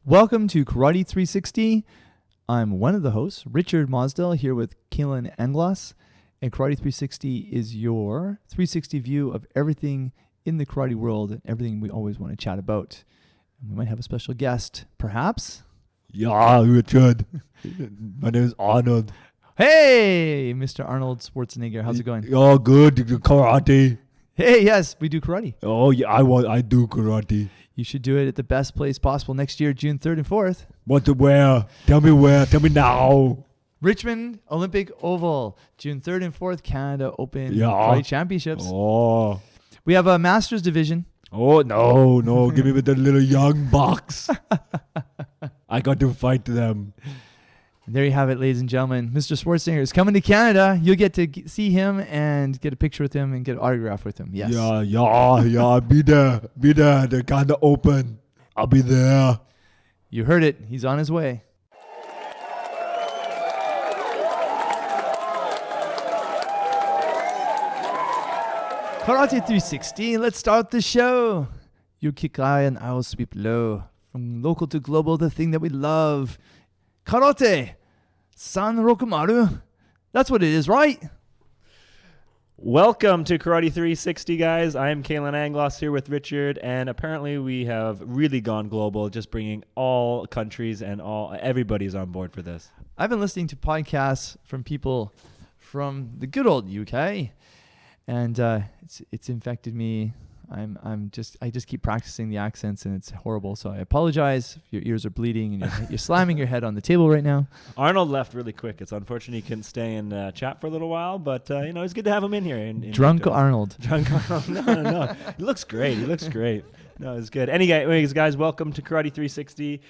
Welcome to Karate 360. I'm one of the hosts, Richard Mosdell, here with Kalan, Anglos. And Karate 360 is your 360 view of everything in the karate world and everything we always want to chat about. And we might have a special guest, perhaps. Yeah, Richard. My name is Arnold. Hey, Mr. Arnold Schwarzenegger. How's it going? Oh, good. Karate. Hey, yes, we do karate. Oh, yeah, I do karate. You should do it at the best place possible next year, June 3rd and 4th. What to wear? Tell me where. Tell me now. Richmond Olympic Oval, June 3rd and 4th, Canada Open Yeah. Karate Championships. Oh. We have a Masters division. Oh, no. Give me with the little young bucks. I got to fight them. There you have it, ladies and gentlemen. Mr. Schwarzenegger is coming to Canada. You'll get to see him and get a picture with him and get an autograph with him. Yes. Yeah. Be there. They're kind of open. I'll be there. You heard it. He's on his way. Karate 360. Let's start the show. You kick high and I will sweep low. From local to global, the thing that we love. Karate. San Rokumaru. That's what it is, right? Welcome to Karate 360, guys. I am Kalan Anglos here with Richard, and apparently we have really gone global, just bringing all countries and everybody's on board for this. I've been listening to podcasts from people from the good old UK, and it's infected me. I just keep practicing the accents, and it's horrible. So I apologize if your ears are bleeding and you're slamming your head on the table right now. Arnold left really quick. It's unfortunate he couldn't stay and chat for a little while, but it's good to have him in here. Drunk Arnold. Drunk Arnold. No. He looks great. No, it's good. Anyways, guys, welcome to Karate 360.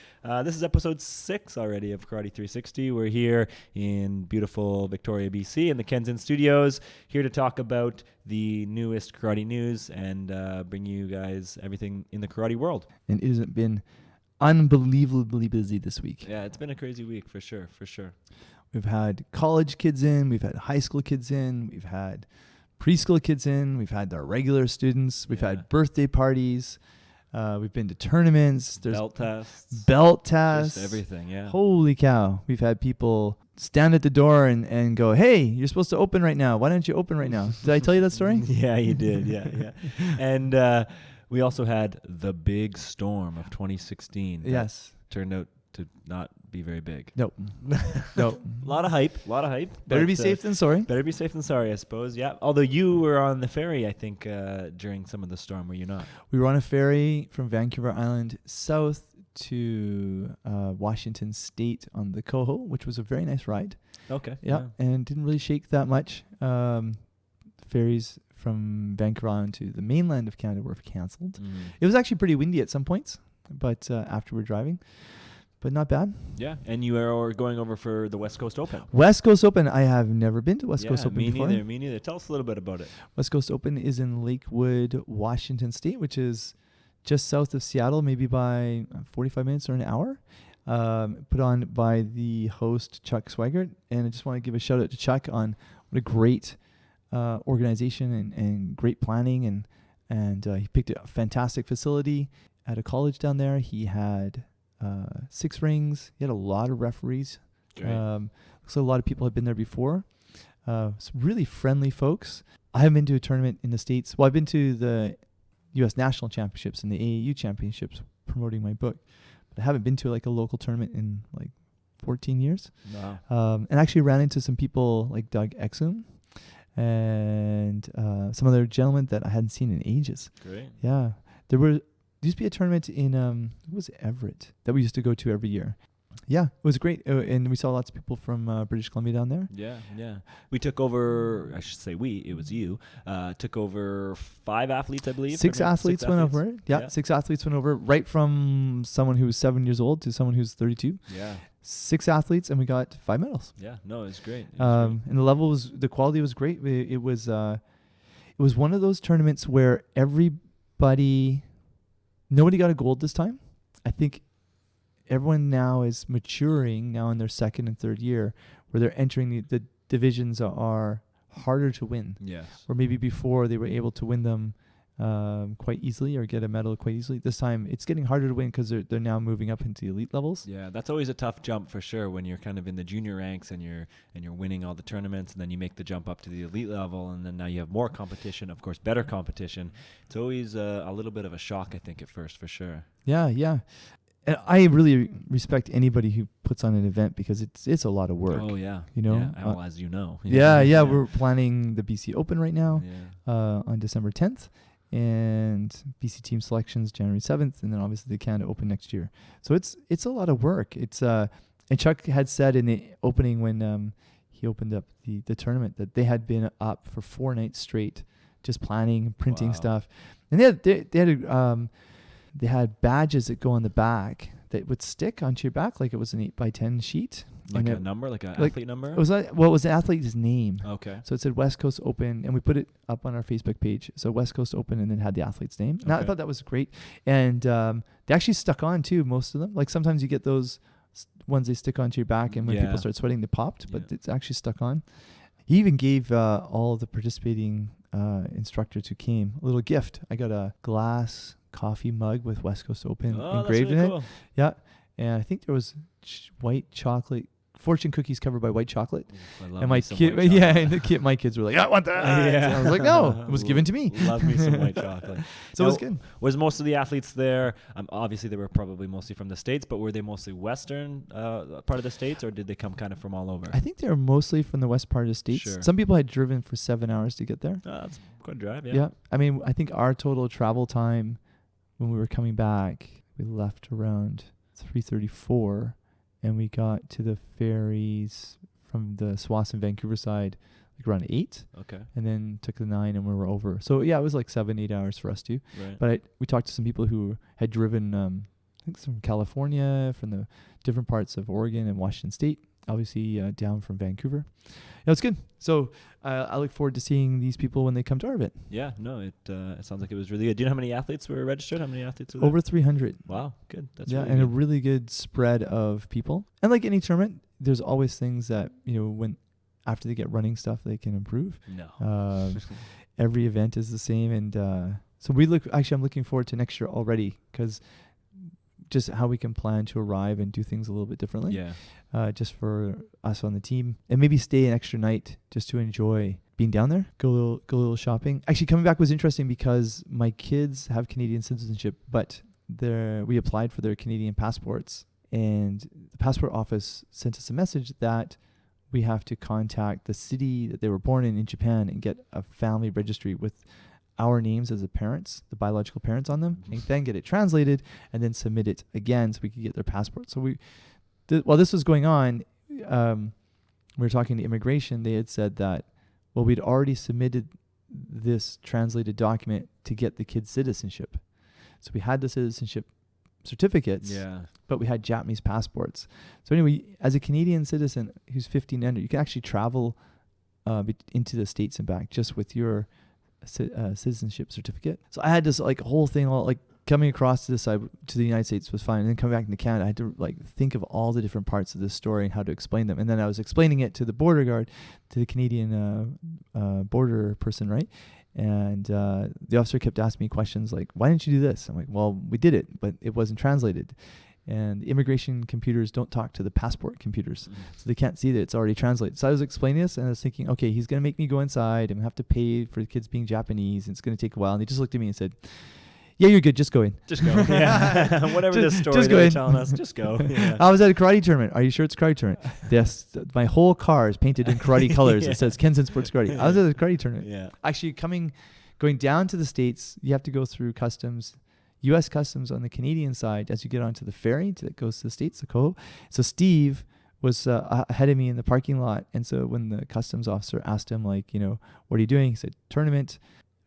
This is episode 6 already of Karate 360. We're here in beautiful Victoria, BC, in the Kenzin Studios, here to talk about the newest karate news and bring you guys everything in the karate world. And it has been unbelievably busy this week. Yeah, it's been a crazy week for sure. We've had college kids in, we've had high school kids in, we've had preschool kids in, we've had our regular students, we've had birthday parties. We've been to tournaments. There's belt tests. Just everything, yeah. Holy cow. We've had people stand at the door and go, hey, you're supposed to open right now. Why don't you open right now? Did I tell you that story? Yeah, you did. Yeah. And we also had the big storm of 2016. Yes. Turned out to not be very big. Nope. A lot of hype. Better be safe than sorry. Better be safe than sorry, I suppose. Yeah. Although you were on the ferry, I think, during some of the storm, were you not? We were on a ferry from Vancouver Island south to Washington State on the Coho, which was a very nice ride. Okay. Yeah. And didn't really shake that much. Ferries from Vancouver Island to the mainland of Canada were canceled. It was actually pretty windy at some points, but after we're driving. But not bad. Yeah, and you are going over for the West Coast Open. West Coast Open. I have never been to West Coast Open before. Me neither. Tell us a little bit about it. West Coast Open is in Lakewood, Washington State, which is just south of Seattle, maybe by 45 minutes or an hour. Put on by the host, Chuck Swigert. And I just want to give a shout out to Chuck on what a great organization and great planning. And he picked a fantastic facility at a college down there. He had 6 rings. He had a lot of referees. So a lot of people have been there before. Some really friendly folks. I haven't been to a tournament in the States. Well, I've been to the U.S. National Championships and the AAU Championships promoting my book. But I haven't been to like a local tournament in like 14 years. Wow. And actually ran into some people like Doug Exum and some other gentlemen that I hadn't seen in ages. Great. Yeah. There used to be a tournament in it was Everett that we used to go to every year. Yeah, it was great, and we saw lots of people from British Columbia down there. Yeah. We took over. I should say we. It was you. Took over 5 athletes, I believe. 6 athletes went over. Yeah, 6 athletes went over. Right from someone who was 7 years old to someone who's 32. Yeah. 6 athletes, and we got 5 medals. Yeah. No, it was great. And the quality was great. It was one of those tournaments where nobody got a gold this time. I think everyone now is maturing now in their 2nd and 3rd year, where they're entering the divisions are harder to win. Yes. Or maybe before they were able to win them quite easily or get a medal quite easily. This time it's getting harder to win because they're now moving up into the elite levels. Yeah, that's always a tough jump for sure when you're kind of in the junior ranks and you're winning all the tournaments, and then you make the jump up to the elite level, and then now you have more competition, of course, better competition. It's always a little bit of a shock, I think, at first, for sure. Yeah. And I really respect anybody who puts on an event because it's a lot of work. Oh yeah, You know? yeah, well, as you know. Yeah. We're planning the BC Open right now Yeah. on December 10th. And BC team selections January 7th, and then obviously the Canada Open next year. So it's a lot of work. It's and Chuck had said in the opening when he opened up the tournament that they had been up for 4 nights straight, just planning, printing Wow. stuff, and they had badges that go on the back that would stick onto your back like it was an 8x10 sheet. Like And a number, like an like, athlete number? It was it was the athlete's name. Okay. So it said West Coast Open, and we put it up on our Facebook page. So West Coast Open, and then had the athlete's name. And I Okay. thought that was great. And they actually stuck on too, most of them. Like sometimes you get those ones they stick onto your back, and when Yeah. people start sweating, they popped, but Yeah. it's actually stuck on. He even gave all of the participating instructors who came a little gift. I got a glass coffee mug with West Coast Open Oh, that's engraved really in cool. it. Yeah. And I think there was white chocolate, fortune cookies covered by white chocolate. I love And me my some kid, white yeah, chocolate. and my kids were like, I want that. Yeah. And I was like, no, it was given to me. Love me some white chocolate. So it was good. Was most of the athletes there? Obviously, they were probably mostly from the States, but were they mostly Western part of the States, or did they come kind of from all over? I think they were mostly from the west part of the states. Sure. Some people had driven for 7 hours to get there. That's quite a drive, yeah. Yeah. I mean, I think our total travel time when we were coming back, we left around 3:34, and we got to the ferries from the Swass and Vancouver side like around 8, Okay, and then took the 9 and we were over. So yeah, it was like 7-8 hours for us too. right. But we talked to some people who had driven, I think from California, from the different parts of Oregon and Washington State, obviously down from Vancouver. Yeah, it's good. So I look forward to seeing these people when they come to our event. Yeah, no, it sounds like it was really good. Do you know how many athletes were registered? How many athletes were there? Over 300. Wow, good. That's Yeah, really and a good. really good spread of people. And like any tournament, there's always things that, when after they get running stuff, they can improve. No. Every event is the same. And so I'm looking forward to next year already, because just how we can plan to arrive and do things a little bit differently. Yeah. Just for us on the team, and maybe stay an extra night just to enjoy being down there. Go a little shopping. Actually, coming back was interesting because my kids have Canadian citizenship, but we applied for their Canadian passports, and the passport office sent us a message that we have to contact the city that they were born in Japan and get a family registry with our names as the parents, the biological parents on them, and then get it translated and then submit it again so we could get their passport. So while this was going on, we were talking to immigration. They had said that, well, we'd already submitted this translated document to get the kids' citizenship. So we had the citizenship certificates, Yeah. but we had Japanese passports. So anyway, as a Canadian citizen who's 15 and under, you can actually travel into the States and back just with your citizenship certificate. So I had this whole thing, coming across to this side to the United States was fine, and then coming back into Canada, I had to think of all the different parts of this story and how to explain them. And then I was explaining it to the border guard, to the Canadian border person, right? And the officer kept asking me questions like, "Why didn't you do this?" I'm like, "Well, we did it, but it wasn't translated." And the immigration computers don't talk to the passport computers, so they can't see that it's already translated. So I was explaining this, and I was thinking, okay, he's going to make me go inside and have to pay for the kids being Japanese, and it's going to take a while. And he just looked at me and said, "Yeah, you're good. Just go in." Just go. Yeah. Whatever this story just that go you're in. telling us, just go. Yeah. I was at a karate tournament. Are you sure it's a karate tournament? Yes. My whole car is painted in karate colors. Yeah. It says Kensington Sports Karate. I was at a karate tournament. Yeah. Actually, going down to the States, you have to go through customs, U.S. customs on the Canadian side as you get onto the ferry that goes to the States, the Coho. So Steve was ahead of me in the parking lot. And so when the customs officer asked him, what are you doing? He said, "Tournament.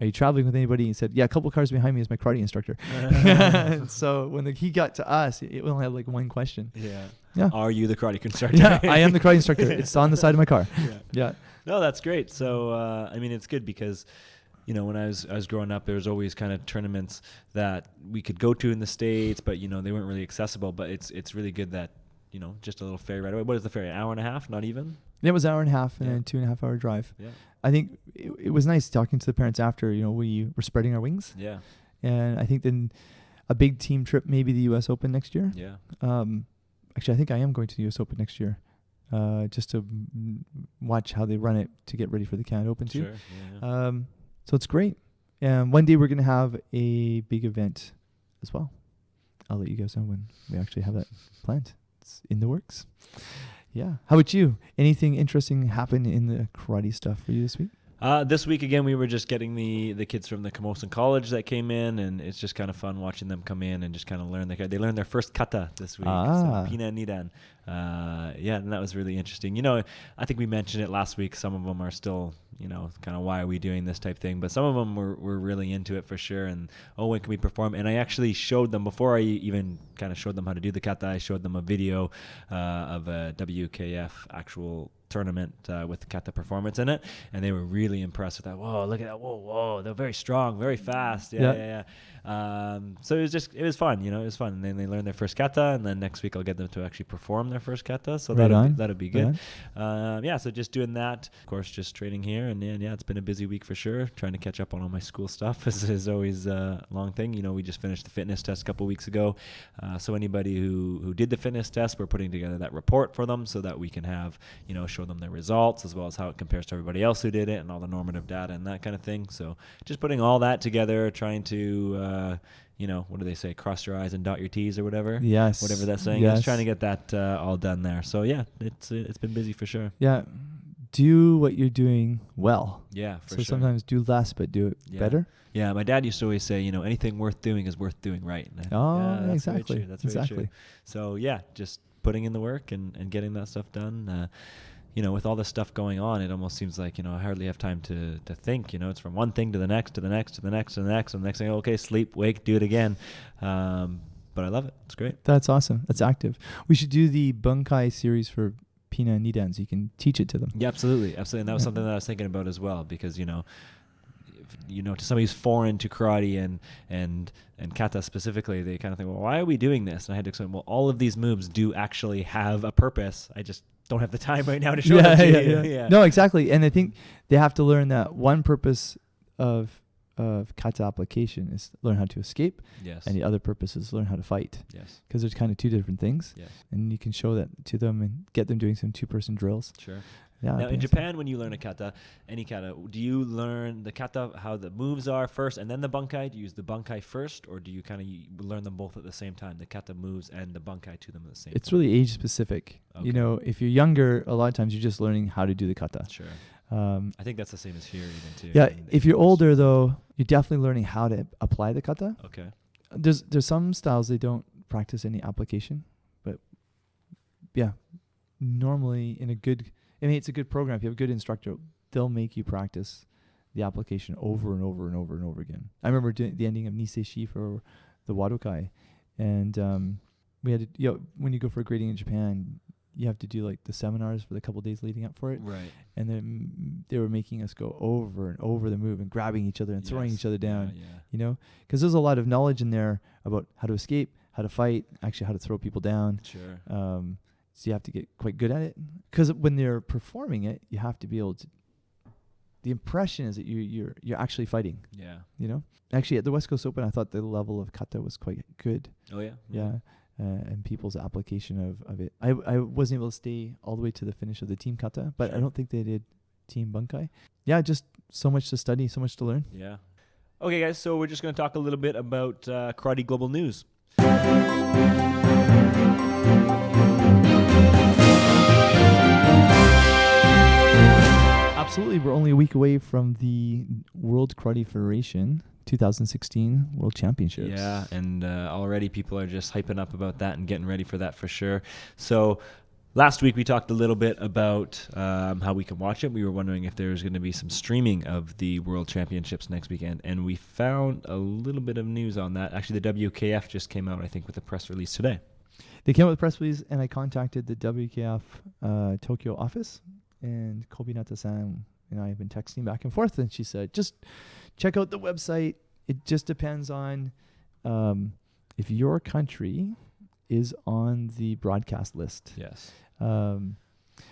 Are you traveling with anybody?" He said, "Yeah, a couple of cars behind me is my karate instructor." And so when he got to us, it only had one question. Yeah. Yeah. Are you the karate instructor? Yeah, I am the karate instructor. It's on the side of my car. Yeah. Yeah. No, that's great. So, I mean, it's good because, when I was growing up, there was always kind of tournaments that we could go to in the States, but, they weren't really accessible. But it's really good that, just a little ferry right away. What is the ferry? An hour and a half? Not even? It was an hour and a half and Yeah. then 2.5 hour drive. Yeah. I think it was nice talking to the parents after, we were spreading our wings. Yeah. And I think then a big team trip, maybe the U.S. Open next year. Yeah. Actually, I think I am going to the U.S. Open next year, just to watch how they run it to get ready for the Canada Open too. Sure. Yeah. So it's great. And one day we're going to have a big event as well. I'll let you guys know when we actually have that planned. It's in the works. Yeah. How about you? Anything interesting happen in the karate stuff for you this week? This week, again, we were just getting the kids from the Camosun College that came in, and it's just kind of fun watching them come in and just kind of learn. They learned their first kata this week, so Pina Nidan. Yeah, and that was really interesting. I think we mentioned it last week. Some of them are still, kind of why are we doing this type thing, but some of them were really into it for sure. And when can we perform? And I actually showed them, before I even kind of showed them how to do the kata, I showed them a video of a WKF actual tournament with the kata performance in it, and they were really impressed with that. Whoa, look at that. Whoa, they're very strong, very fast. Yeah. So it was fun, it was fun. And then they learned their first kata, and then next week I'll get them to actually perform their first kata, so that'll be good. So just doing that, of course, just training here, and it's been a busy week for sure, trying to catch up on all my school stuff is always a long thing. We just finished the fitness test a couple weeks ago, so anybody who did the fitness test, we're putting together that report for them so that we can have, show them their results as well as how it compares to everybody else who did it and all the normative data and that kind of thing. So just putting all that together, trying to what do they say, cross your I's and dot your T's or whatever. Yes. Whatever that saying is, trying to get that all done there. So it's been busy for sure. Yeah. Do what you're doing well. Yeah, for so sure. Sometimes do less, but do it better. Yeah, my dad used to always say, anything worth doing is worth doing right. That's exactly. Very true. That's very true. So just putting in the work and getting that stuff done. With all this stuff going on, it almost seems like, I hardly have time to think, it's from one thing to the next, to the next, to the next, to the next, and the next thing, okay, sleep, wake, do it again. But I love it. It's great. That's awesome. That's active. We should do the Bunkai series for Pina and Nidan so you can teach it to them. Yeah, absolutely. And that was something that I was thinking about as well, because, to somebody who's foreign to karate and kata specifically, they kind of think, well, why are we doing this? And I had to explain, well, all of these moves do actually have a purpose. I just don't have the time right now to show it to you. Yeah. No, exactly. And I think they have to learn that one purpose of kata application is learn how to escape. Yes. And the other purpose is learn how to fight. Yes. Because there's kind of two different things. Yes. And you can show that to them and get them doing some 2-person drills. Sure. Yeah. Now, in Japan, when you learn a kata, any kata, do you learn the kata, how the moves are first, and then the bunkai? Do you use the bunkai first, or do you kind of learn them both at the same time, the kata moves and the bunkai to them at the same time? It's really age specific. Okay. If you're younger, a lot of times you're just learning how to do the kata. Sure. I think that's the same as here even too. Yeah. If you're older, though, you're definitely learning how to apply the kata. Okay. There's some styles they don't practice any application, but yeah, normally it's a good program. If you have a good instructor, they'll make you practice the application over and over and over and over again. I remember doing the ending of Niseishi for the Wadokai, and we had to, when you go for grading in Japan, you have to do like the seminars for the couple of days leading up for it. Right. And then they were making us go over and over the move and grabbing each other and throwing each other down. Yeah. Because there's a lot of knowledge in there about how to escape, how to fight, actually how to throw people down. Sure. So you have to get quite good at it. Because when they're performing it, you have to be able to. The impression is that you're actually fighting. Yeah. Actually, at the West Coast Open, I thought the level of kata was quite good. Oh yeah. Yeah. And people's application of it. I wasn't able to stay all the way to the finish of the team kata, but I don't think they did team bunkai. Yeah, just so much to study, so much to learn. Yeah. Okay, guys. So we're just going to talk a little bit about Karate Global News. Absolutely. We're only a week away from the World Karate Federation 2016 World Championships. Yeah, and already people are just hyping up about that and getting ready for that for sure. So last week we talked a little bit about how we can watch it. We were wondering if there's going to be some streaming of the World Championships next weekend, and we found a little bit of news on that. Actually, the WKF just came out, I think, with a press release today. They came out with a press release, and I contacted the WKF Tokyo office, and Kobinata-san and I have been texting back and forth, and she said, just check out the website. It just depends on if your country is on the broadcast list. Yes.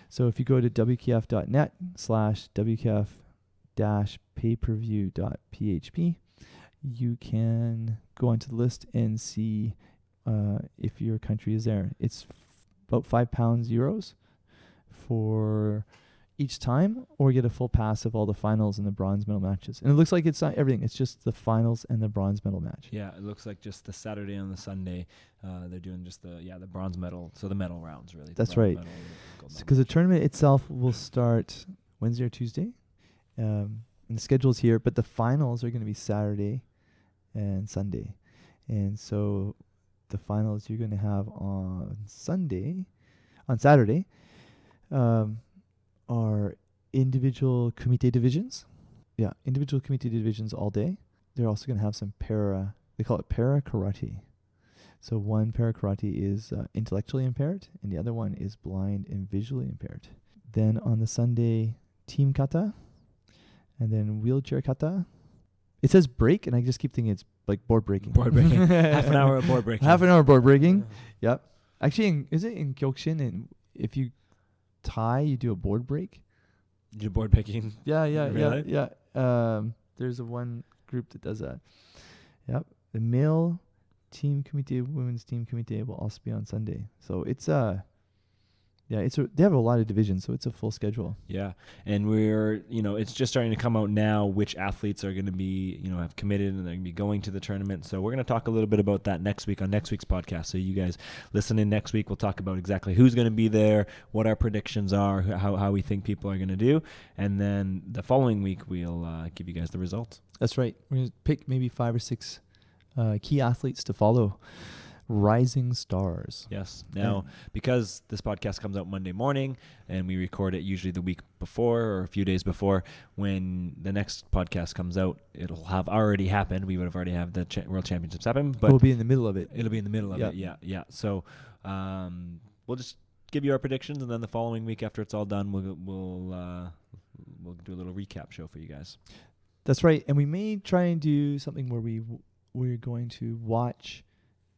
So if you go to wkf.net/wkf-payperview.php, you can go onto the list and see if your country is there. It's about €5 for each time, or get a full pass of all the finals and the bronze medal matches. And it looks like it's not everything. It's just the finals and the bronze medal match. Yeah, it looks like just the Saturday and the Sunday, they're doing just the bronze medal. So the medal rounds, really. That's right. Because the tournament itself will start Wednesday or Tuesday. And the schedule's here, but the finals are going to be Saturday and Sunday. And so the finals you're going to have on Saturday, are individual kumite divisions. Yeah, individual kumite divisions all day. They're also going to have some they call it para karate. So one para karate is intellectually impaired, and the other one is blind and visually impaired. Then on the Sunday, team kata, and then wheelchair kata. It says break, and I just keep thinking it's like board breaking. Board breaking. Half an hour of board breaking. Half an hour of board breaking. Yep. Actually, is it in Kyokushin? And if you tie, you do a board break. You do board breaking? Yeah. There's one group that does that. Yep. The male team kumite, women's team kumite will also be on Sunday. So it's they have a lot of divisions, so it's a full schedule. Yeah, and we're, it's just starting to come out now which athletes are going to be, have committed and they're going to be going to the tournament. So we're going to talk a little bit about that next week on next week's podcast. So you guys listen in next week. We'll talk about exactly who's going to be there, what our predictions are, how we think people are going to do. And then the following week, we'll give you guys the results. That's right. We're going to pick maybe 5 or 6 key athletes to follow. Rising stars. Yes. Now, because this podcast comes out Monday morning and we record it usually the week before or a few days before, when the next podcast comes out, it'll have already happened. We would have already had the World Championships happen, but we'll be in the middle of it. It'll be in the middle of it. Yeah. So we'll just give you our predictions, and then the following week after it's all done, we'll do a little recap show for you guys. That's right. And we may try and do something where we're going to watch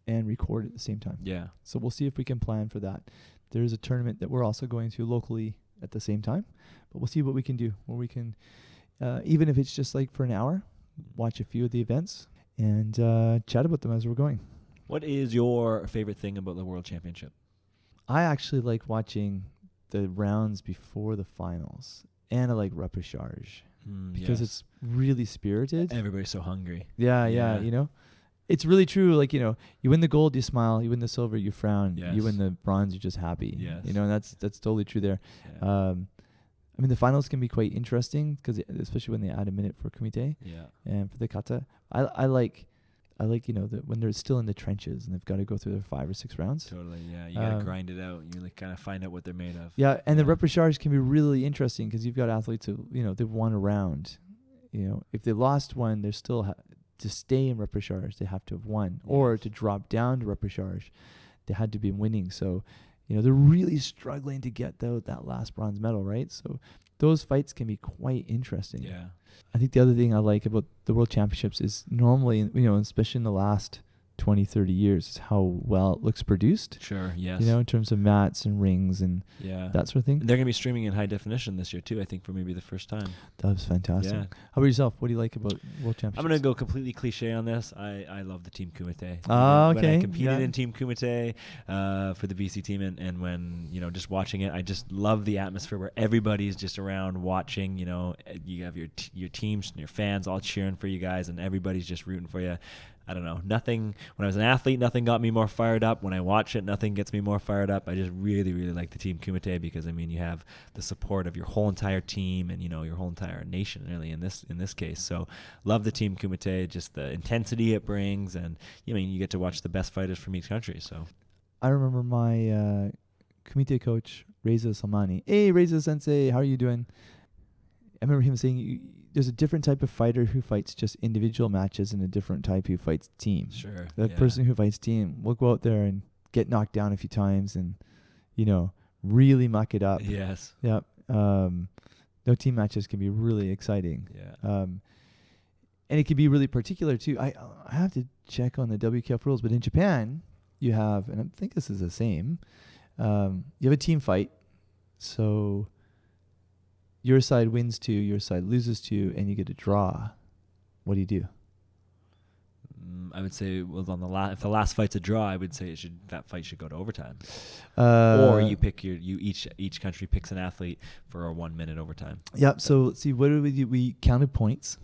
and record at the same time. Yeah. So we'll see if we can plan for that. There's a tournament that we're also going to locally at the same time, but we'll see what we can do, where we can, even if it's just like for an hour, watch a few of the events and chat about them as we're going. What is your favorite thing about the World Championship? I actually like watching the rounds before the finals, and I like repechage because it's really spirited. Everybody's so hungry. Yeah. It's really true. Like, you win the gold, you smile. You win the silver, you frown. Yes. You win the bronze, you're just happy. Yes. And that's totally true there. Yeah. The finals can be quite interesting, because especially when they add a minute for kumite. Yeah. And for the kata, I like when they're still in the trenches and they've got to go through their 5 or 6 rounds. Totally. Yeah. You got to grind it out. You like kind of find out what they're made of. Yeah. And the repechage can be really interesting, because you've got athletes who, they've won a round. If they lost one, they're still to stay in repechage, they have to have won, or to drop down to repechage, they had to be winning. So, they're really struggling to get that last bronze medal, right? So those fights can be quite interesting. Yeah. I think the other thing I like about the World Championships is normally, especially in the last 20, 30 years, is how well it looks produced. Sure, yes. In terms of mats and rings and that sort of thing. And they're going to be streaming in high definition this year too, I think, for maybe the first time. That was fantastic. Yeah. How about yourself? What do you like about World Championships? I'm going to go completely cliche on this. I love the Team Kumite. Okay. When I competed in Team Kumite for the BC team, and when, just watching it, I just love the atmosphere where everybody's just around watching. You have your teams and your fans all cheering for you guys, and everybody's just rooting for you. I don't know. Nothing, when I was an athlete, nothing got me more fired up. When I watch it, nothing gets me more fired up. I just really, really like the Team Kumite, because, you have the support of your whole entire team and, your whole entire nation, really, in this case. So love the Team Kumite, just the intensity it brings. And, you get to watch the best fighters from each country. So I remember my Kumite coach, Reza Salmani. Hey, Reza Sensei, how are you doing? I remember him saying there's a different type of fighter who fights just individual matches and a different type who fights team. Sure. The person who fights team will go out there and get knocked down a few times and, really muck it up. Yes. Yep. No, team matches can be really exciting. Yeah. And it can be really particular too. I have to check on the WKF rules, but in Japan you have, and I think this is the same, you have a team fight. So your side wins 2, your side loses 2, and you get a draw. What do you do? I would say, well, if the last fight's a draw, I would say that fight should go to overtime. Or you pick each country picks an athlete for a 1 minute overtime. Yep. So let's see. What did we do? We counted points,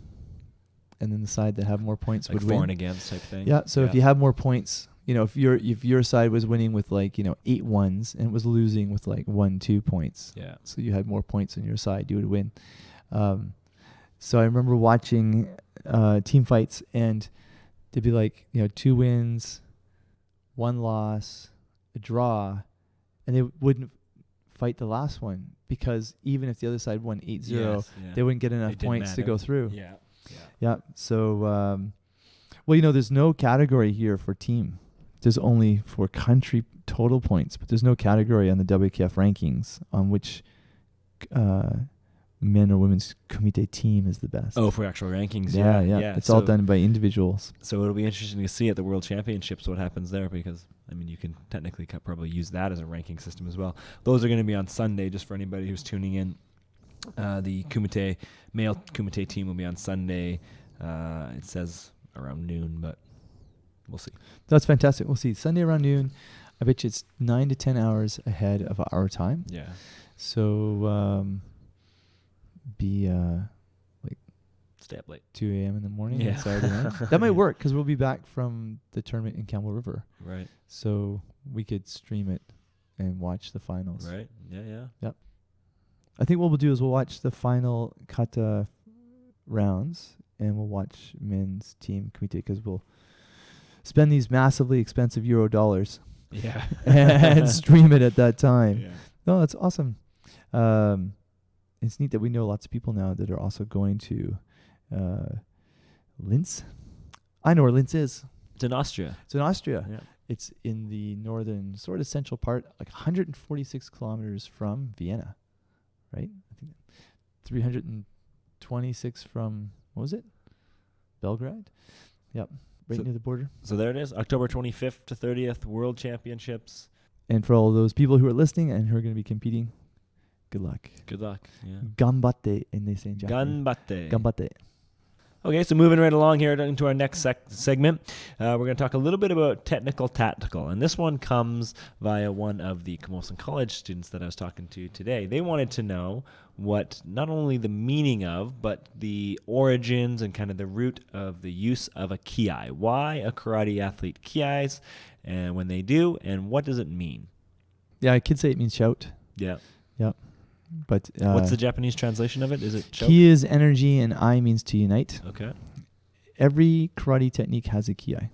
and then the side that have more points Like would for win. and against type thing. Yeah. So if you have more points, if your side was winning with 8 ones and it was losing with 1-2 points. Yeah. So you had more points on your side, you would win. So I remember watching team fights, and they'd be 2 wins, 1 loss, a draw, and they wouldn't fight the last one because even if the other side won 8-0, they wouldn't get enough points to go through. Yeah. Yeah. So, there's no category here for team. There's only for country total points, but there's no category on the WKF rankings on which men or women's kumite team is the best. Oh, for actual rankings. Yeah. It's all done by individuals. So it'll be interesting to see at the World Championships what happens there, because you can technically probably use that as a ranking system as well. Those are going to be on Sunday, just for anybody who's tuning in. The male kumite team will be on Sunday. It says around noon, but we'll see. That's fantastic. We'll see. Sunday around noon. I bet you it's 9 to 10 hours ahead of our time. Yeah. So be stay up late. 2 a.m. in the morning Yeah. on Saturday night. That might work because we'll be back from the tournament in Campbell River. Right. So we could stream it and watch the finals. Right. Yeah. Yep. I think what we'll do is we'll watch the final kata rounds, and we'll watch men's team kumite because we'll spend these massively expensive euro dollars Yeah. and stream it at that time. Yeah. No, that's awesome. It's neat that we know lots of people now that are also going to Linz. I know where Linz is. It's in Austria. It's in Austria. Yeah. It's in the northern, sort of central part, 146 kilometers from Vienna, right? I think 326 from, what was it? Belgrade? Yep, right near the border. So there it is, October 25th to 30th, World Championships. And for all those people who are listening and who are going to be competing, good luck. Good luck. Yeah. Ganbatte, and they say in Japanese. Ganbatte. Ganbatte. Okay, so moving right along here into our next segment, we're going to talk a little bit about technical tactical, and this one comes via one of the Camosun College students that I was talking to today. They wanted to know what not only the meaning of, but the origins and kind of the root of the use of a kiai. Why a karate athlete kiais, and when they do, and what does it mean? Yeah, I could say it means shout. Yeah. Yep. But what's the Japanese translation of it? Is it shout? Ki is energy and I means to unite. Okay. Every karate technique has a kiai.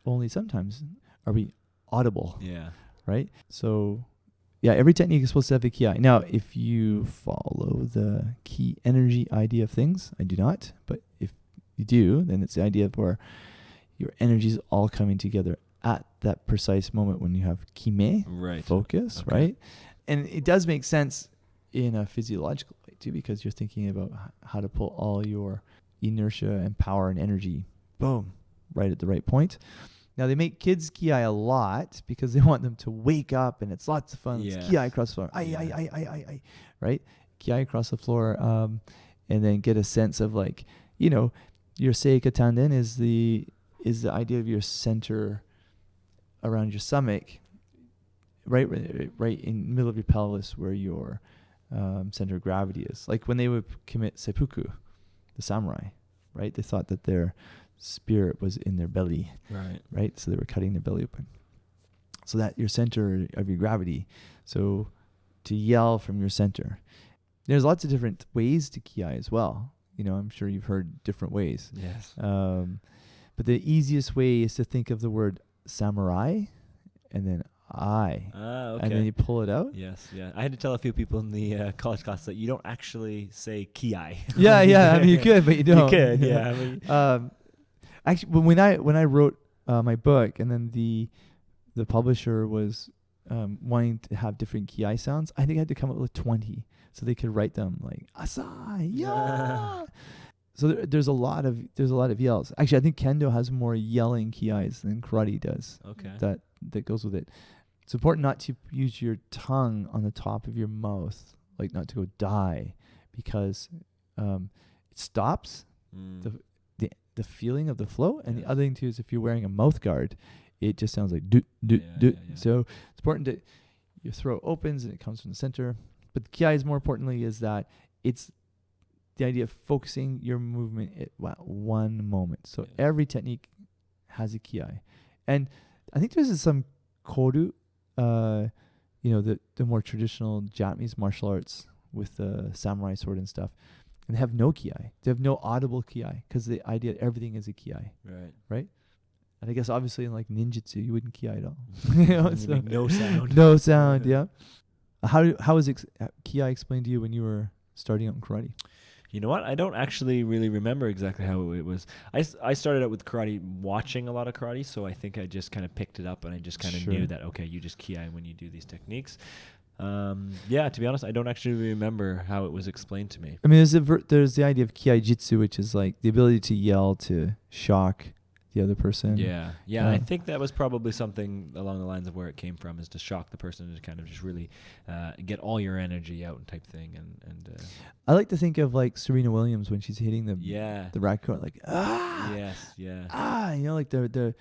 Only sometimes are we audible, Yeah. right? So, yeah, every technique is supposed to have a kiai. Now, if you follow the ki energy idea of things, I do not. But if you do, then it's the idea of where your energy is all coming together at that precise moment when you have kime, Right. focus, Okay. right? And it does make sense in a physiological way too, because you're thinking about how to pull all your inertia and power and energy, boom, right at the right point. Now they make kids kiai a lot because they want them to wake up, and it's lots of fun. Yeah. It's kiai across the floor, I, right? Kiai across the floor, and then get a sense of your seika tanden is the idea of your center around your stomach, right in the middle of your pelvis where your center of gravity is. Like when they would commit seppuku, the samurai, right? They thought that their spirit was in their belly, right? So they were cutting their belly open. So that your center of your gravity. So to yell from your center. There's lots of different ways to kiai as well. I'm sure you've heard different ways. Yes. But the easiest way is to think of the word samurai and then I. Okay. And then you pull it out. Yes, yeah. I had to tell a few people in the college class that you don't actually say kiai. Yeah. I mean, you could, but you don't. You could, yeah. Actually, when I wrote my book, and then the publisher was wanting to have different kiai sounds, I think I had to come up with 20 so they could write them like asai, yeah. So there's a lot of yells. Actually, I think kendo has more yelling kiais than karate does. Okay. That goes with it. It's important not to use your tongue on the top of your mouth, like not to go die, because it stops the feeling of the flow. And the other thing too is if you're wearing a mouth guard, it just sounds like doot, doot, doot. Yeah. So it's important that your throat opens and it comes from the center. But the kiai is more importantly is that it's the idea of focusing your movement at one moment. So every technique has a kiai. And I think there's some koru, the more traditional Japanese martial arts with the samurai sword and stuff. And they have no kiai. They have no audible kiai because the idea that everything is a kiai. Right? And I guess obviously in like ninjutsu, you wouldn't kiai at all. So make no sound. No sound, yeah. How was kiai explained to you when you were starting out in karate? You know what? I don't actually really remember exactly how it was. I started out with karate, watching a lot of karate, so I think I just kind of picked it up and I just kind of knew that, okay, you just kiai when you do these techniques. To be honest, I don't actually remember how it was explained to me. I mean, there's the idea of kiai jitsu, which is like the ability to yell to shock the other person. Yeah. I think that was probably something along the lines of where it came from, is to shock the person, to kind of just really get all your energy out type thing. And I like to think of like Serena Williams when she's hitting the racquetball, like like the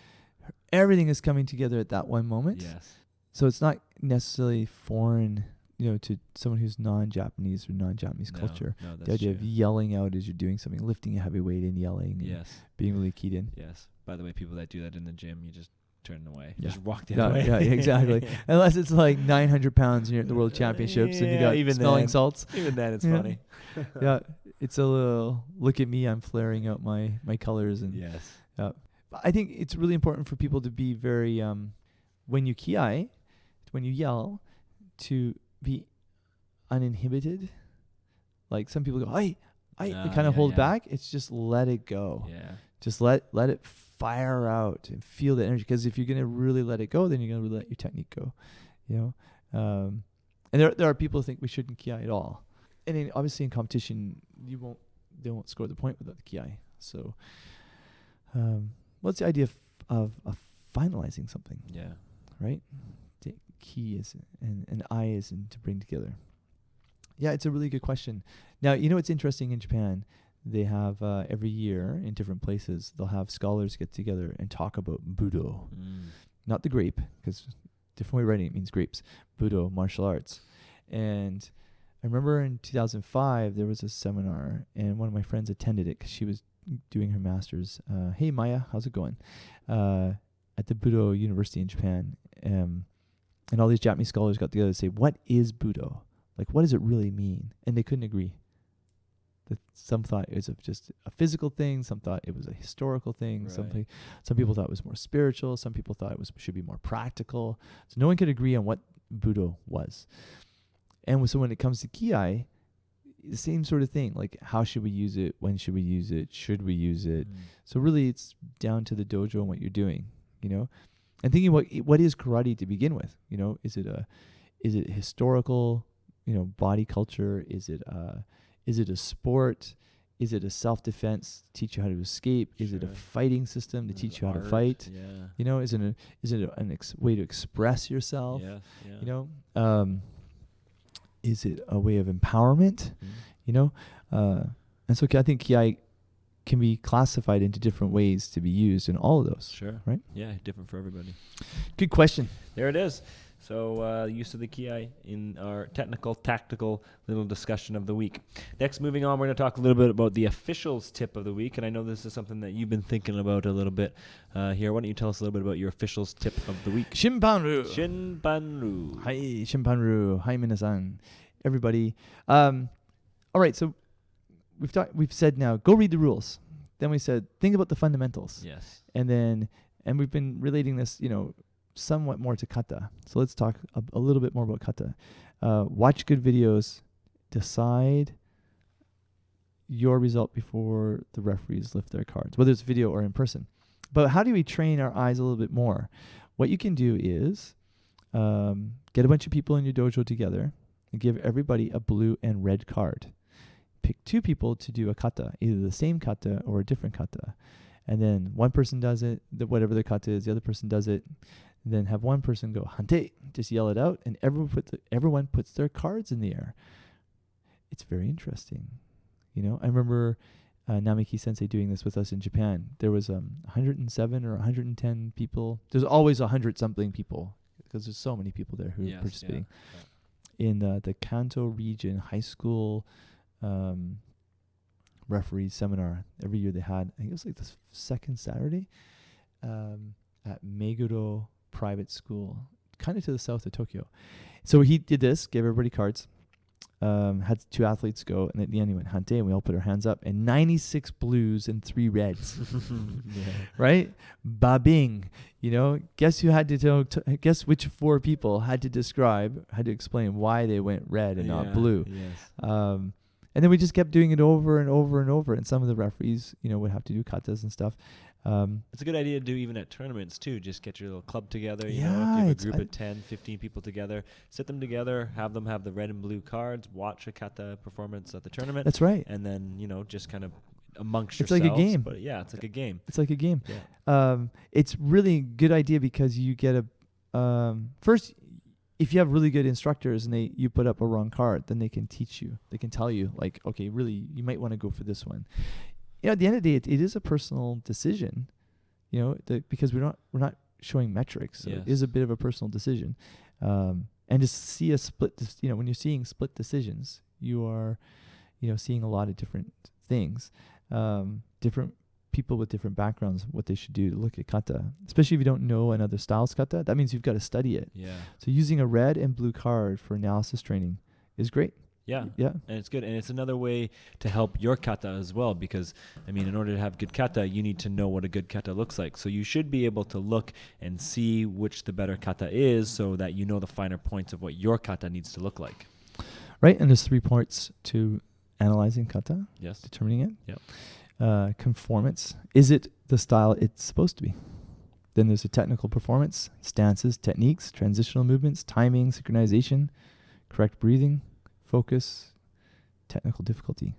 everything is coming together at that one moment. Yes. So it's not necessarily foreign, to someone who's non-Japanese or non-Japanese culture. No, that's the idea true. of yelling out as you're doing something, lifting a heavy weight and yelling. Yes. And being really keyed in. Yes. By the way, people that do that in the gym, you just turn away. Yeah. Just walk the other way. Yeah, exactly. Unless it's like 900 pounds and you're at the World Championships and you got even smelling then. salts. Even then, it's funny. Yeah, it's a little, look at me, I'm flaring out my colors. And yes. But I think it's really important for people to be very, when you kiai, when you yell, to be uninhibited. Like some people go, they kind of hold back. It's just let it go. Yeah. Just let it fire out and feel the energy. Because if you're going to really let it go, then you're going to really let your technique go. And there are people who think we shouldn't kiai at all. And obviously in competition, they won't score the point without the kiai. So what's the idea of finalizing something? Yeah. Right? The key is, and I is to bring together. Yeah, it's a really good question. Now, it's interesting in Japan. They have every year in different places, they'll have scholars get together and talk about Budo. Not the grape, because different way of writing it means grapes. Budo, martial arts. And I remember in 2005, there was a seminar, and one of my friends attended it because she was doing her master's. Hey, Maya, how's it going? At the Budo University in Japan. And all these Japanese scholars got together to say, what is Budo? Like, what does it really mean? And they couldn't agree. Some thought it was just a physical thing. Some thought it was a historical thing. Right. Some people thought it was more spiritual. Some people thought it should be more practical. So no one could agree on what Budo was. And so when it comes to kiai, the same sort of thing. Like, how should we use it? When should we use it? Should we use it? So really, it's down to the dojo and what you're doing. And thinking what is karate to begin with? Is it historical? Body culture? Is it a sport? Is it a self-defense to teach you how to escape? Is it a fighting system to teach you how to fight? Yeah. Is it a way to express yourself? Yeah. Is it a way of empowerment? And so I think kiai can be classified into different ways to be used in all of those. Sure. Right? Yeah, different for everybody. Good question. There it is. So use of the kiai in our tactical little discussion of the week. Next, moving on, we're going to talk a little bit about the officials tip of the week. And I know this is something that you've been thinking about a little bit here. Why don't you tell us a little bit about your officials tip of the week? Shinbanru. Hi, Shinbanru. Hi, minasan. Everybody. All right, so we've said now, go read the rules. Then we said, think about the fundamentals. Yes. And we've been relating this, somewhat more to kata. So let's talk a little bit more about kata. Watch good videos. Decide your result before the referees lift their cards, whether it's video or in person. But how do we train our eyes a little bit more? What you can do is get a bunch of people in your dojo together and give everybody a blue and red card. Pick two people to do a kata, either the same kata or a different kata. and then one person does it, whatever the kata is, the other person does it, and then have one person go hante, just yell it out, and everyone puts their cards in the air. It's very interesting. I remember Namiki Sensei doing this with us in Japan. There was 107 or 110 people. There's always 100-something people because there's so many people there who are participating. In the Kanto region high school referee seminar. Every year they had, I think it was like the second Saturday at Meguro Private School, kind of to the south of Tokyo. So he did this, gave everybody cards, had 2 athletes go, and at the end he went hante, and we all put our hands up, and 96 blues and 3 reds. Right? Ba-bing. Guess who had to guess which 4 people had to explain why they went red and not blue. Yes. And then we just kept doing it over and over and over, and some of the referees, would have to do katas and stuff. It's a good idea to do even at tournaments too. Just get your little club together. If you Yeah, have a group of 10, 15 people together, sit them together, have them have the red and blue cards, watch a kata performance at the tournament. That's right. And then, just kind of amongst It's yourselves. like a game. But yeah, it's like a game. It's like a game. Yeah. It's really a good idea because you get first, if you have really good instructors and you put up a wrong card, then they can teach you. They can tell you, like, okay, really, you might want to go for this one. At the end of the day, it is a personal decision, because we're not showing metrics. So Yes. it is a bit of a personal decision. And to see a split, when you're seeing split decisions, you are, seeing a lot of different things, different people with different backgrounds, what they should do to look at kata, especially if you don't know another style's kata. That means you've got to study it. Yeah. So using a red and blue card for analysis training is great. Yeah. Yeah. And it's good. And it's another way to help your kata as well, because, in order to have good kata, you need to know what a good kata looks like. So you should be able to look and see which the better kata is so that you know the finer points of what your kata needs to look like. Right. And there's 3 parts to analyzing kata, Yes. determining it. Yep. Conformance. Is it the style it's supposed to be? Then there's a technical performance, stances, techniques, transitional movements, timing, synchronization, correct breathing, focus, technical difficulty.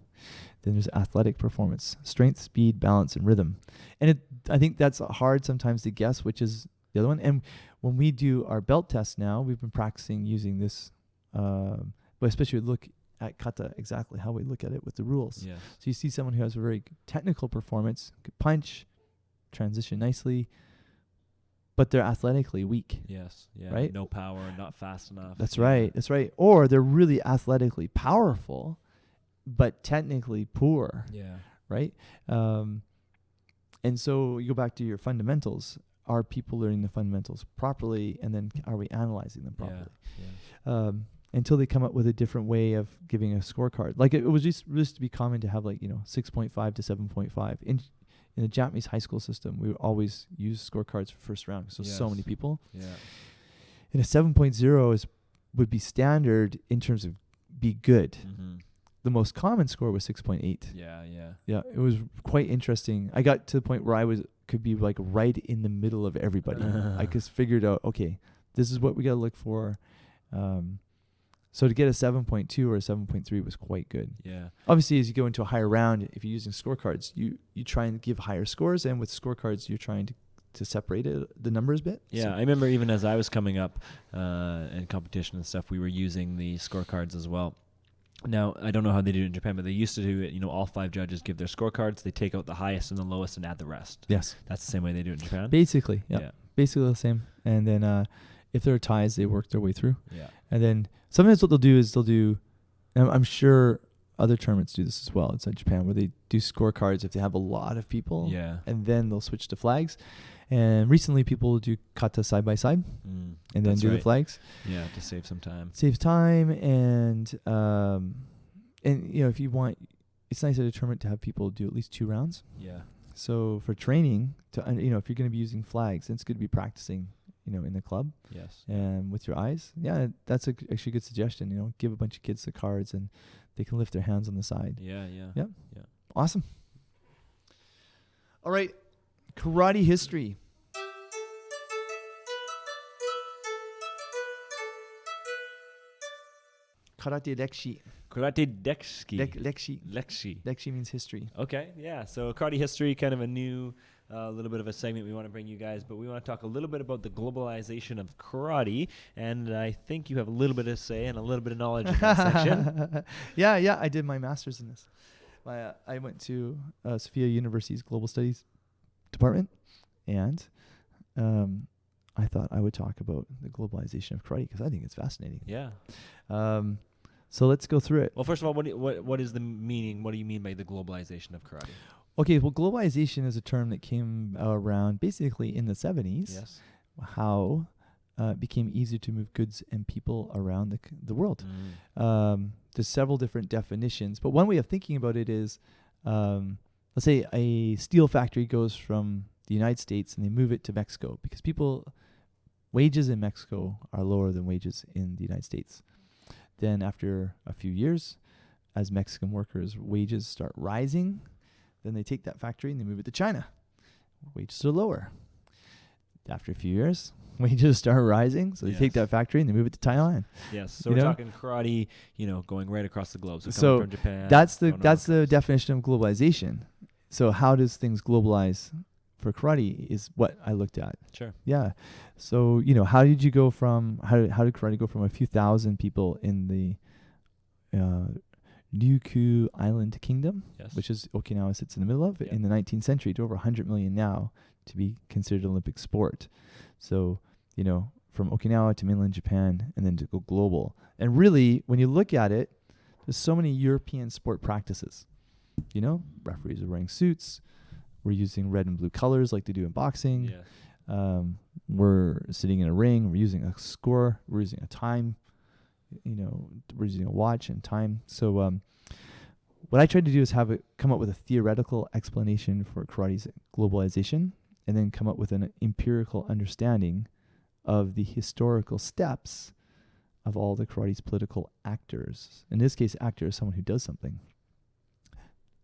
Then there's athletic performance, strength, speed, balance, and rhythm. And I think that's hard sometimes to guess which is the other one. And when we do our belt test now, we've been practicing using this, but especially look at kata, exactly how we look at it with the rules. Yes. So you see someone who has a very technical performance, could punch, transition nicely, but they're athletically weak. Yes. Yeah. Right? No power, not fast enough. That's Yeah. right. That's right. Or they're really athletically powerful, but technically poor. Yeah. Right? And so you go back to your fundamentals. Are people learning the fundamentals properly? And then are we analyzing them properly? Yeah. Until they come up with a different way of giving a scorecard. Like it was just used to be common to have 6.5 to 7.5. In the Japanese high school system, we would always use scorecards for first round because there's so Yes. many people. Yeah. And a 7.0 would be standard in terms of be good. Mm-hmm. The most common score was 6.8. Yeah. Yeah. Yeah, it was quite interesting. I got to the point where I could be like right in the middle of everybody. I just figured out, okay, this is what we got to look for. So to get a 7.2 or a 7.3 was quite good. Yeah. Obviously, as you go into a higher round, if you're using scorecards, you try and give higher scores, and with scorecards, you're trying to separate the numbers a bit. Yeah, So I remember even as I was coming up in competition and stuff, we were using the scorecards as well. Now, I don't know how they do it in Japan, but they used to do it, all 5 judges give their scorecards, they take out the highest and the lowest and add the rest. yes, That's the same way they do it in Japan? basically, yeah, basically the same. And then if there are ties, they work their way through. Yeah. And then sometimes what they'll do is and I'm sure other tournaments do this as well inside Japan, where they do scorecards if they have a lot of people. Yeah. And then they'll switch to flags. And recently people will do kata side by side and then That's do the right. flags. Yeah, to save some time. Saves time and if you want, it's nice at a tournament to have people do at least 2 rounds. Yeah. So for training, if you're going to be using flags, it's good to be practicing, in the club Yes. and with your eyes. Yeah, that's actually a good suggestion. Give a bunch of kids the cards and they can lift their hands on the side. Yeah, yeah. Yep. Awesome. All right, karate history. Karate rekshi. Karate Dekshi. Lekshi. Lekshi. Lekshi means history. Okay, yeah. So karate history, kind of a new, little bit of a segment we want to bring you guys, but we want to talk a little bit about the globalization of karate, and I think you have a little bit of say and a little bit of knowledge in that section. Yeah. I did my master's in this. I went to Sophia University's Global Studies department, and I thought I would talk about the globalization of karate because I think it's fascinating. Yeah. So let's go through it. Well, first of all, what is the meaning? What do you mean by the globalization of karate? Okay, well, globalization is a term that came around basically in the 70s. Yes. How it became easier to move goods and people around the world. There's several different definitions, but one way of thinking about it is, let's say a steel factory goes from the United States and they move it to Mexico because wages in Mexico are lower than wages in the United States. Then after a few years, as Mexican workers' wages start rising, then they take that factory and they move it to China. Wages are lower. After a few years, wages start rising, so they take that factory and they move it to Thailand. Yes, so we're talking karate, going right across the globe. So So coming from Japan. that's the definition of globalization. So how does things globalize for karate is what I looked at. Sure. Yeah. So, how did you go from, how did karate go from a few thousand people in the Ryukyu Island Kingdom, Yes. which is Okinawa sits in the middle of, in the 19th century to over 100 million now to be considered an Olympic sport. So, from Okinawa to mainland Japan and then to go global. And really, when you look at it, there's so many European sport practices. Referees are wearing suits. We're using red and blue colors like they do in boxing. Yeah. We're sitting in a ring. We're using a score. We're using a time. We're using a watch and time. So what I tried to do is come up with a theoretical explanation for karate's globalization and then come up with an empirical understanding of the historical steps of all the karate's political actors. In this case, actor is someone who does something.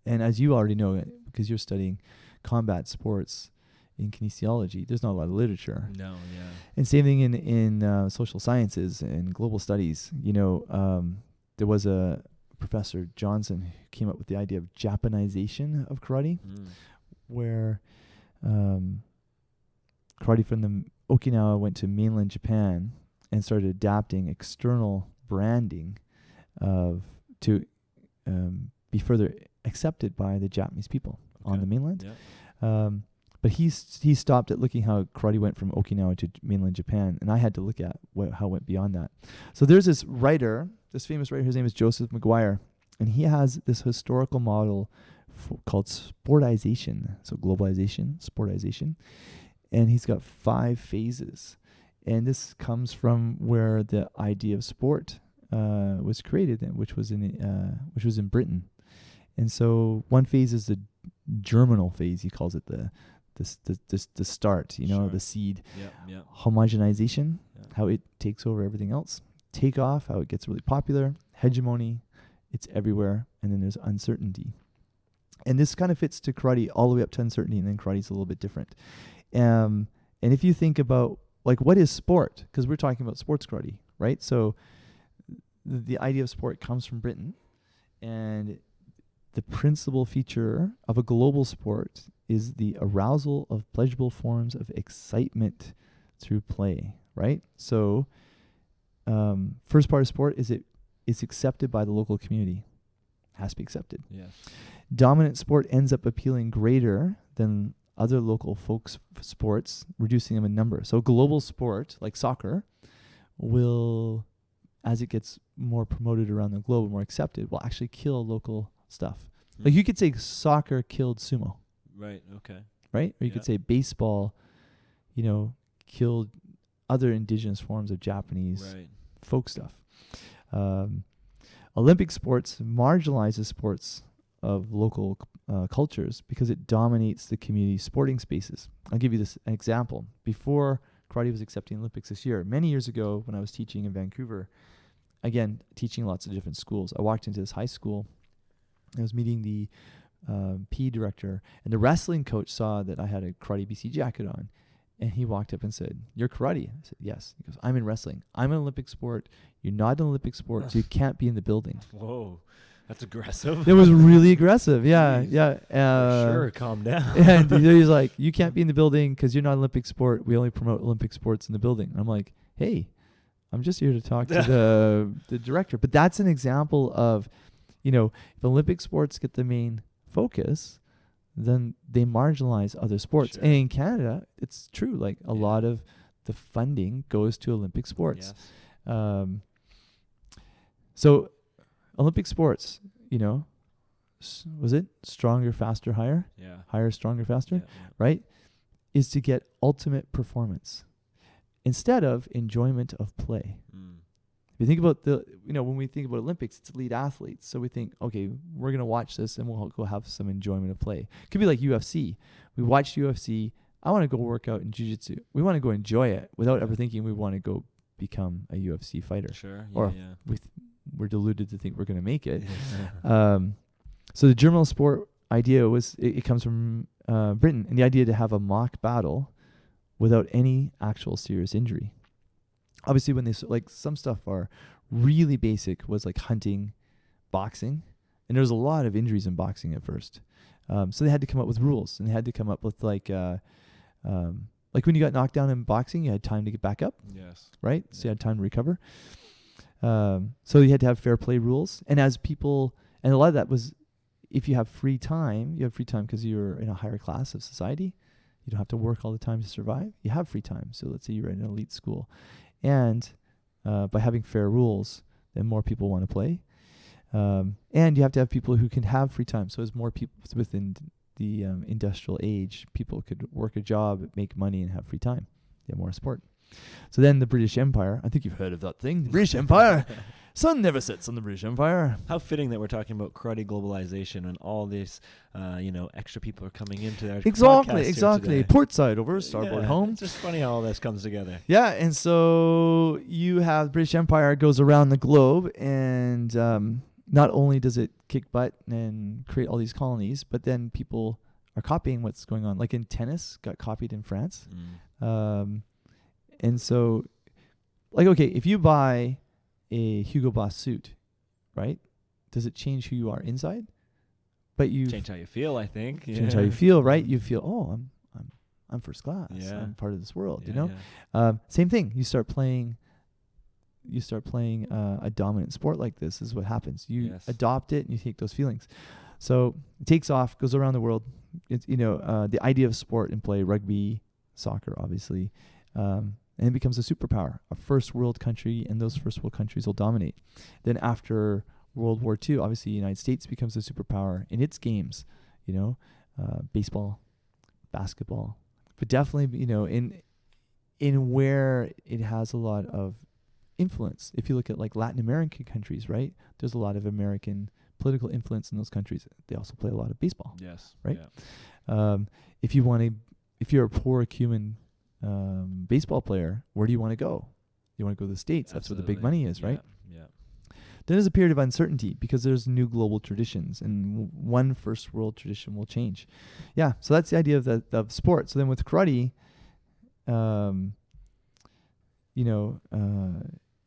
And as you already know, because you're studying combat sports in kinesiology, there's not a lot of literature. No, yeah. And same thing in social sciences and global studies. There was a Professor Johnson who came up with the idea of Japanization of karate, where karate from the Okinawa went to mainland Japan and started adapting external branding to be further accepted by the Japanese people on the mainland. Yeah. But he stopped at looking how karate went from Okinawa to mainland Japan, and I had to look at how it went beyond that. So there's this famous writer, his name is Joseph McGuire, and he has this historical model called sportization. So globalization, sportization, and he's got 5 phases. And this comes from where the idea of sport was created, which was in Britain. And so one phase is the germinal phase. He calls it the start, Sure. the seed. Yeah. Homogenization, Yeah. how it takes over everything else. Take off, how it gets really popular. Hegemony, it's everywhere. And then there's uncertainty. And this kind of fits to karate all the way up to uncertainty, and then karate's a little bit different. And if you think about, what is sport? Because we're talking about sports karate, right? So the idea of sport comes from Britain, and the principal feature of a global sport is the arousal of pleasurable forms of excitement through play, right? So first part of sport is it's accepted by the local community. Has to be accepted. Yes. Dominant sport ends up appealing greater than other local sports, reducing them in number. So global sport, like soccer, will, as it gets more promoted around the globe, more accepted, will actually kill local stuff. Like you could say soccer killed sumo. Right. Okay. Right? Or you could say baseball, killed other indigenous forms of Japanese folk stuff. Olympic sports marginalizes sports of local cultures because it dominates the community sporting spaces. I'll give you an example. Before karate was accepting Olympics this year, many years ago when I was teaching in Vancouver, again, teaching lots of different schools, I walked into this high school. I was meeting the PE director, and the wrestling coach saw that I had a Karate BC jacket on, And he walked up and said, "You're karate?" I said, "Yes." He goes, "I'm in wrestling. I'm an Olympic sport. You're not an Olympic sport, so you can't be in the building." Whoa, that's aggressive. It was really aggressive. Yeah, Jeez. yeah. For sure, calm down. And he's like, "You can't be in the building because you're not an Olympic sport. We only promote Olympic sports in the building." And I'm like, "Hey, I'm just here to talk to the director." But that's an example of, if Olympic sports get the main focus, then they marginalize other sports. Sure. And in Canada, it's true. Like a lot of the funding goes to Olympic sports. Yes. So Olympic sports, was it stronger, faster, higher? Yeah. Higher, stronger, faster, Yeah. right? Is to get ultimate performance instead of enjoyment of play. Mm. If you think about when we think about Olympics, it's elite athletes. So we think, okay, we're going to watch this and we'll go have some enjoyment of play. It could be like UFC. We watch UFC. I want to go work out in jiu-jitsu. We want to go enjoy it without ever thinking we want to go become a UFC fighter. Sure. Or Yeah. We're deluded to think we're going to make it. Yeah. So the German sport idea it comes from Britain, and the idea to have a mock battle without any actual serious injury. Obviously, when some stuff are really basic, was like hunting, boxing, and there's a lot of injuries in boxing at first. So they had to come up with rules, and they had to come up with like when you got knocked down in boxing, you had time to get back up, Yes. right? So you Yeah. had time to recover. So you had to have fair play rules, and a lot of that was, if you have free time, because you're in a higher class of society. You don't have to work all the time to survive. You have free time. So let's say you're in an elite school. And by having fair rules, then more people want to play. And you have to have people who can have free time. So as more people within the industrial age, people could work a job, make money, and have free time. They have more support. So then the British Empire, I think you've heard of that thing, the British Empire. Sun never sets on the British Empire. How fitting that we're talking about karate globalization and all this, extra people are coming into our podcast here Exactly. today. Port side over, starboard Yeah, home. It's just funny how all this comes together. Yeah, and so you have the British Empire goes around the globe, and not only does it kick butt and create all these colonies, but then people are copying what's going on. Like in tennis, got copied in France. And so, okay, if you buy a Hugo Boss suit, right? Does it change who you are inside? But you Change how you feel, I think. change how you feel, right? You feel, oh, I'm first class. Yeah. I'm part of this world. Yeah. Same thing. You start playing a dominant sport like this. Is what happens. You adopt it and you take those feelings. So it takes off, goes around the world. It's the idea of sport and play, rugby, soccer, obviously. And it becomes a superpower, a first world country, and those first world countries will dominate. Then after World War II, obviously the United States becomes a superpower in its games, baseball, basketball, but definitely, in where it has a lot of influence. If you look at like Latin American countries, right, there's a lot of American political influence in those countries. They also play a lot of baseball. Yes. Right? Yeah. If you're a poor Cuban baseball player, where do you want to go? You want to go to the States. That's where the big money is, right? Yeah. Then there's a period of uncertainty because there's new global traditions, and one first world tradition will change. Yeah, so that's the idea of sport. So then with karate,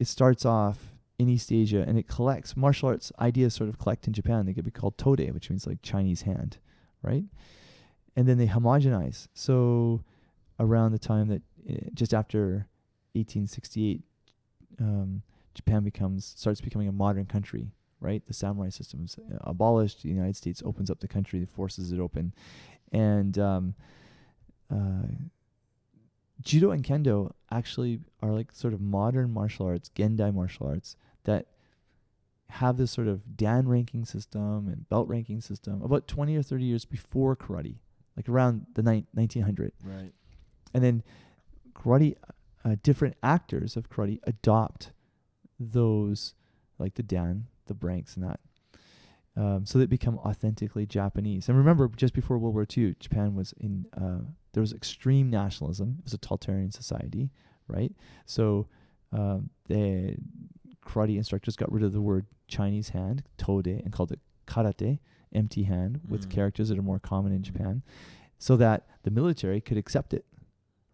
it starts off in East Asia, and it collects martial arts ideas. Sort of collect in Japan. They could be called tode, which means like Chinese hand, right? And then they homogenize. So around the time that just after 1868, Japan starts becoming a modern country, right? The samurai system is abolished. The United States opens up the country, forces it open, and Judo and Kendo actually are like sort of modern martial arts, Gendai martial arts, that have this sort of Dan ranking system and belt ranking system about 20 or 30 years before karate, like around the 1900. Right. And then karate, different actors of karate adopt those, like the Dan, the Branks, and that. So they become authentically Japanese. And remember, just before World War II, Japan was there was extreme nationalism. It was a totalitarian society, right? So the karate instructors got rid of the word Chinese hand, tode, and called it karate, empty hand, with characters that are more common in Japan, so that the military could accept it,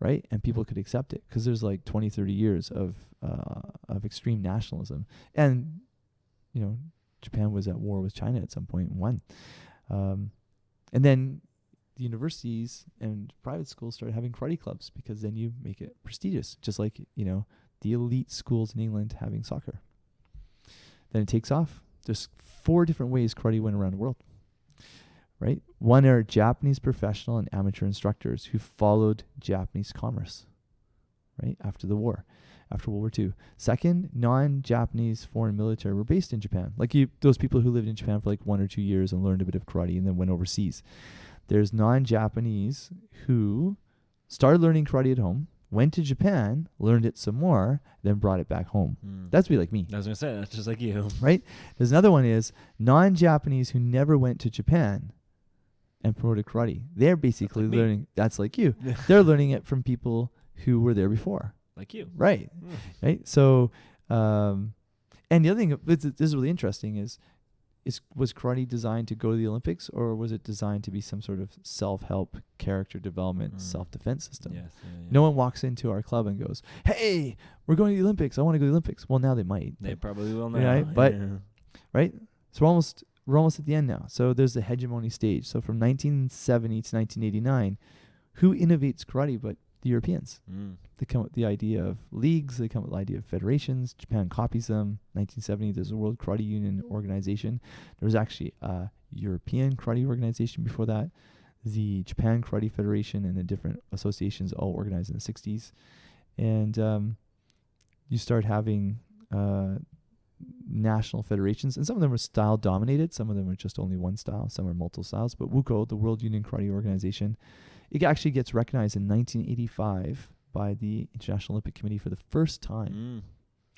right? And people could accept it because there's like 20, 30 years of extreme nationalism. And, you know, Japan was at war with China at some point and won. And then the universities and private schools started having karate clubs because then you make it prestigious, just like, you know, the elite schools in England having soccer. Then it takes off. There's 4 different ways karate went around the world, right? One are Japanese professional and amateur instructors who followed Japanese commerce, right, after the war, after World War II. Second, non-Japanese foreign military were based in Japan. Like those people who lived in Japan for like 1 or 2 years and learned a bit of karate and then went overseas. There's non-Japanese who started learning karate at home, went to Japan, learned it some more, then brought it back home. That's be like me. I was going to say, that's just like you. Right? There's another one is non-Japanese who never went to Japan and promoted karate. They're basically like learning, that's like you. They're learning it from people who were there before. Like you. Right. Right? So, and the other thing, this is really interesting, is was karate designed to go to the Olympics, or was it designed to be some sort of self-help, character development, self-defense system? Yes, No one walks into our club and goes, "Hey, we're going to the Olympics. I want to go to the Olympics." Well, now they might. They probably will now. Right? But right? So we're almost at the end now. So there's the hegemony stage. So from 1970 to 1989, who innovates karate but the Europeans? They come up with the idea of leagues. They come up with the idea of federations. Japan copies them. 1970, there's a World Karate Union organization. There was actually a European karate organization before that. The Japan Karate Federation and the different associations all organized in the 60s. And you start having national federations. And some of them were style dominated. Some of them were just only one style. Some are multiple styles. But WUKO, the World Union Karate Organization, it actually gets recognized in 1985 by the International Olympic Committee for the first time.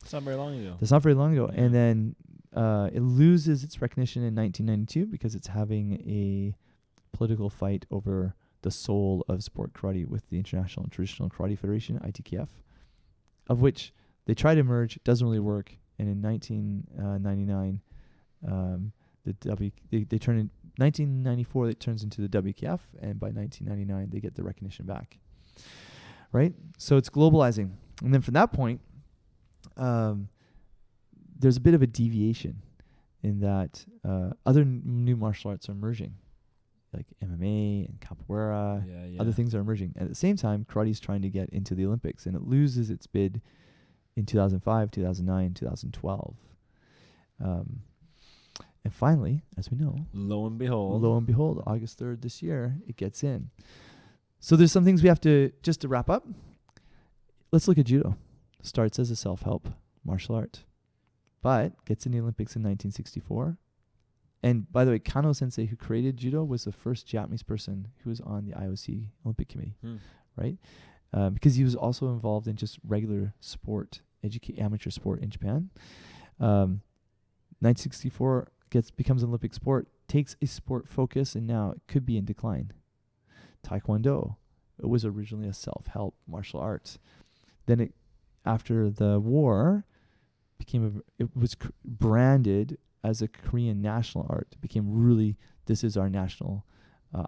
It's not very long ago. That's not very long ago. And then it loses its recognition in 1992 because it's having a political fight over the soul of sport karate with the International and Traditional Karate Federation, ITKF, of which they try to merge. It doesn't really work. And in 1999, they turn in 1994. It turns into the WKF, and by 1999, they get the recognition back. Right? So it's globalizing. And then from that point, there's a bit of a deviation in that other new martial arts are emerging, like MMA and capoeira. Other things are emerging. At the same time, karate is trying to get into the Olympics, and it loses its bid in 2005, 2009, 2012. And finally, as we know, lo and behold, August 3rd this year, it gets in. So there's some things we have to, just to wrap up, let's look at judo. Starts as a self-help martial art, but gets in the Olympics in 1964. And by the way, Kano Sensei, who created judo, was the first Japanese person who was on the IOC Olympic Committee, right? Because he was also involved in just regular sport, amateur sport in Japan. 1964 becomes an Olympic sport, takes a sport focus, and now it could be in decline. Taekwondo, it was originally a self-help martial art. Then it, after the war, it was branded as a Korean national art. It became really, this is our national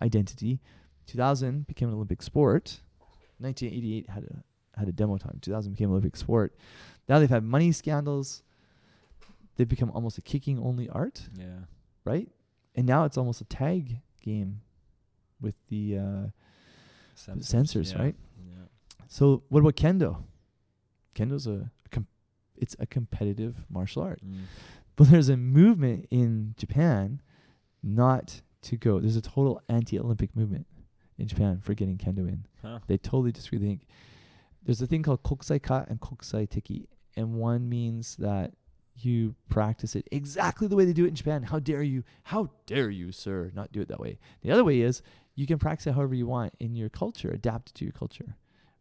identity. 2000 became an Olympic sport. 1988 had a demo time. 2000 became an Olympic sport. Now they've had money scandals. They've become almost a kicking only art. Yeah. Right? And now it's almost a tag game with the sensors, right? Yeah. So what about kendo? Kendo's it's a competitive martial art. But there's a movement in Japan not to go. There's a total anti-Olympic movement in Japan for getting kendo in. They totally disagree. They think there's a thing called kokusai ka and kokusai teki, and one means that you practice it exactly the way they do it in Japan. How dare you, sir, not do it that way. The other way is you can practice it however you want in your culture, adapt it to your culture,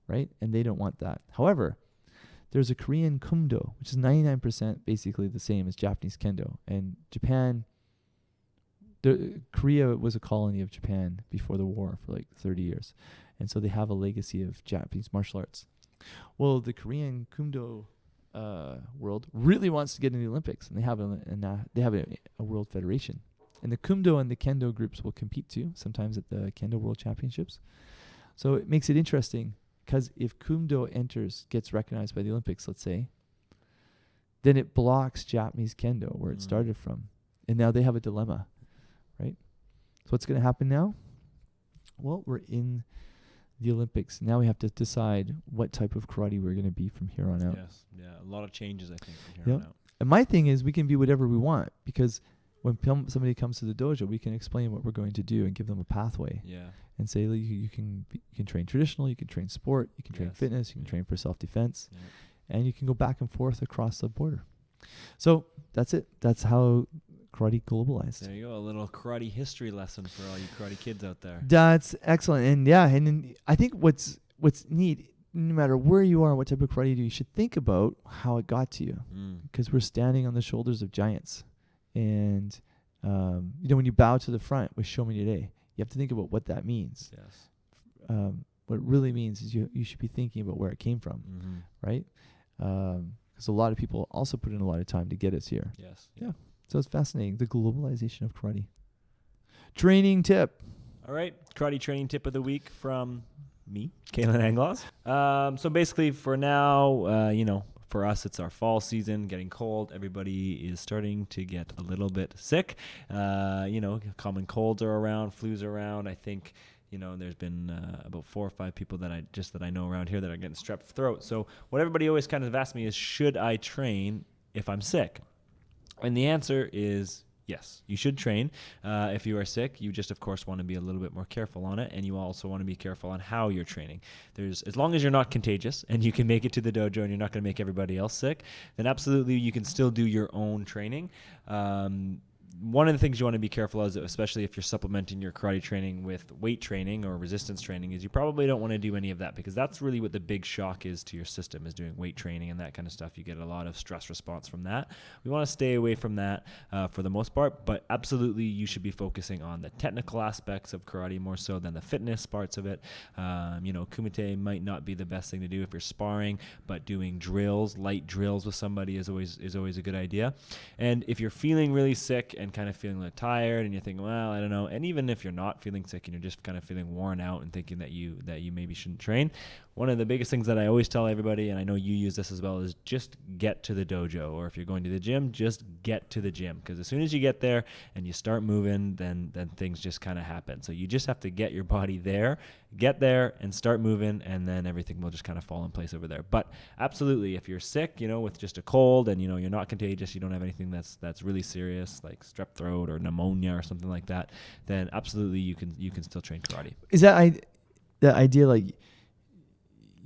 right? And they don't want that. However, there's a Korean kumdo, which is 99% basically the same as Japanese kendo. And Japan, Korea was a colony of Japan before the war for like 30 years. And so they have a legacy of Japanese martial arts. Well, the Korean kumdo world really wants to get in the Olympics, and they have a world federation. And the kumdo and the kendo groups will compete too, sometimes at the Kendo World Championships. So it makes it interesting. because if Kumdo gets recognized by the Olympics, let's say, then it blocks Japanese Kendo where it started from. And now they have a dilemma, right? So what's going to happen now? Well, we're in the Olympics. Now we have to decide what type of karate we're going to be from here on out. Yes. Yeah. A lot of changes, I think, from here on out. And my thing is we can be whatever we want, because when somebody comes to the dojo, we can explain what we're going to do and give them a pathway. Yeah. And say, you can train traditional, you can train sport, you can train fitness, you can train for self-defense, and you can go back and forth across the border. So that's it. That's how karate globalized. There you go. A little karate history lesson for all you karate kids out there. That's excellent. And and I think what's neat, no matter where you are, what type of karate you do, you should think about how it got to you, because we're standing on the shoulders of giants. And when you bow to the front with Show Me Today, you have to think about what that means. Yes. What it really means is you should be thinking about where it came from, right? Because a lot of people also put in a lot of time to get us here. Yes. Yeah. So it's fascinating, the globalization of karate. Training tip. All right. Karate training tip of the week from me, Kalan Anglos. So basically for now, for us, it's our fall season, getting cold. Everybody is starting to get a little bit sick. Common colds are around, flus are around. I think, there's been about 4 or 5 people that I know around here that are getting strep throat. So what everybody always kind of asks me is, should I train if I'm sick? And the answer is yes, you should train. If you are sick, you just, of course, want to be a little bit more careful on it, and you also want to be careful on how you're training. As long as you're not contagious and you can make it to the dojo and you're not going to make everybody else sick, then absolutely you can still do your own training. One of the things you want to be careful of, especially if you're supplementing your karate training with weight training or resistance training, is you probably don't want to do any of that, because that's really what the big shock is to your system, is doing weight training and that kind of stuff. You get a lot of stress response from that. We want to stay away from that for the most part, but absolutely you should be focusing on the technical aspects of karate more so than the fitness parts of it. Kumite might not be the best thing to do if you're sparring, but doing drills, light drills with somebody is always a good idea. And if you're feeling really sick and kind of feeling like tired and you're thinking, well, I don't know, and even if you're not feeling sick and you're just kind of feeling worn out and thinking that you maybe shouldn't train, one of the biggest things that I always tell everybody, and I know you use this as well, is just get to the dojo. Or if you're going to the gym, just get to the gym, because as soon as you get there and you start moving, then things just kind of happen. So you just have to get your body there, get there and start moving, and then everything will just kind of fall in place over there. But absolutely, if you're sick, with just a cold and you're not contagious, you don't have anything that's really serious like strep throat or pneumonia or something like that, then absolutely you can still train karate. Is that the idea, like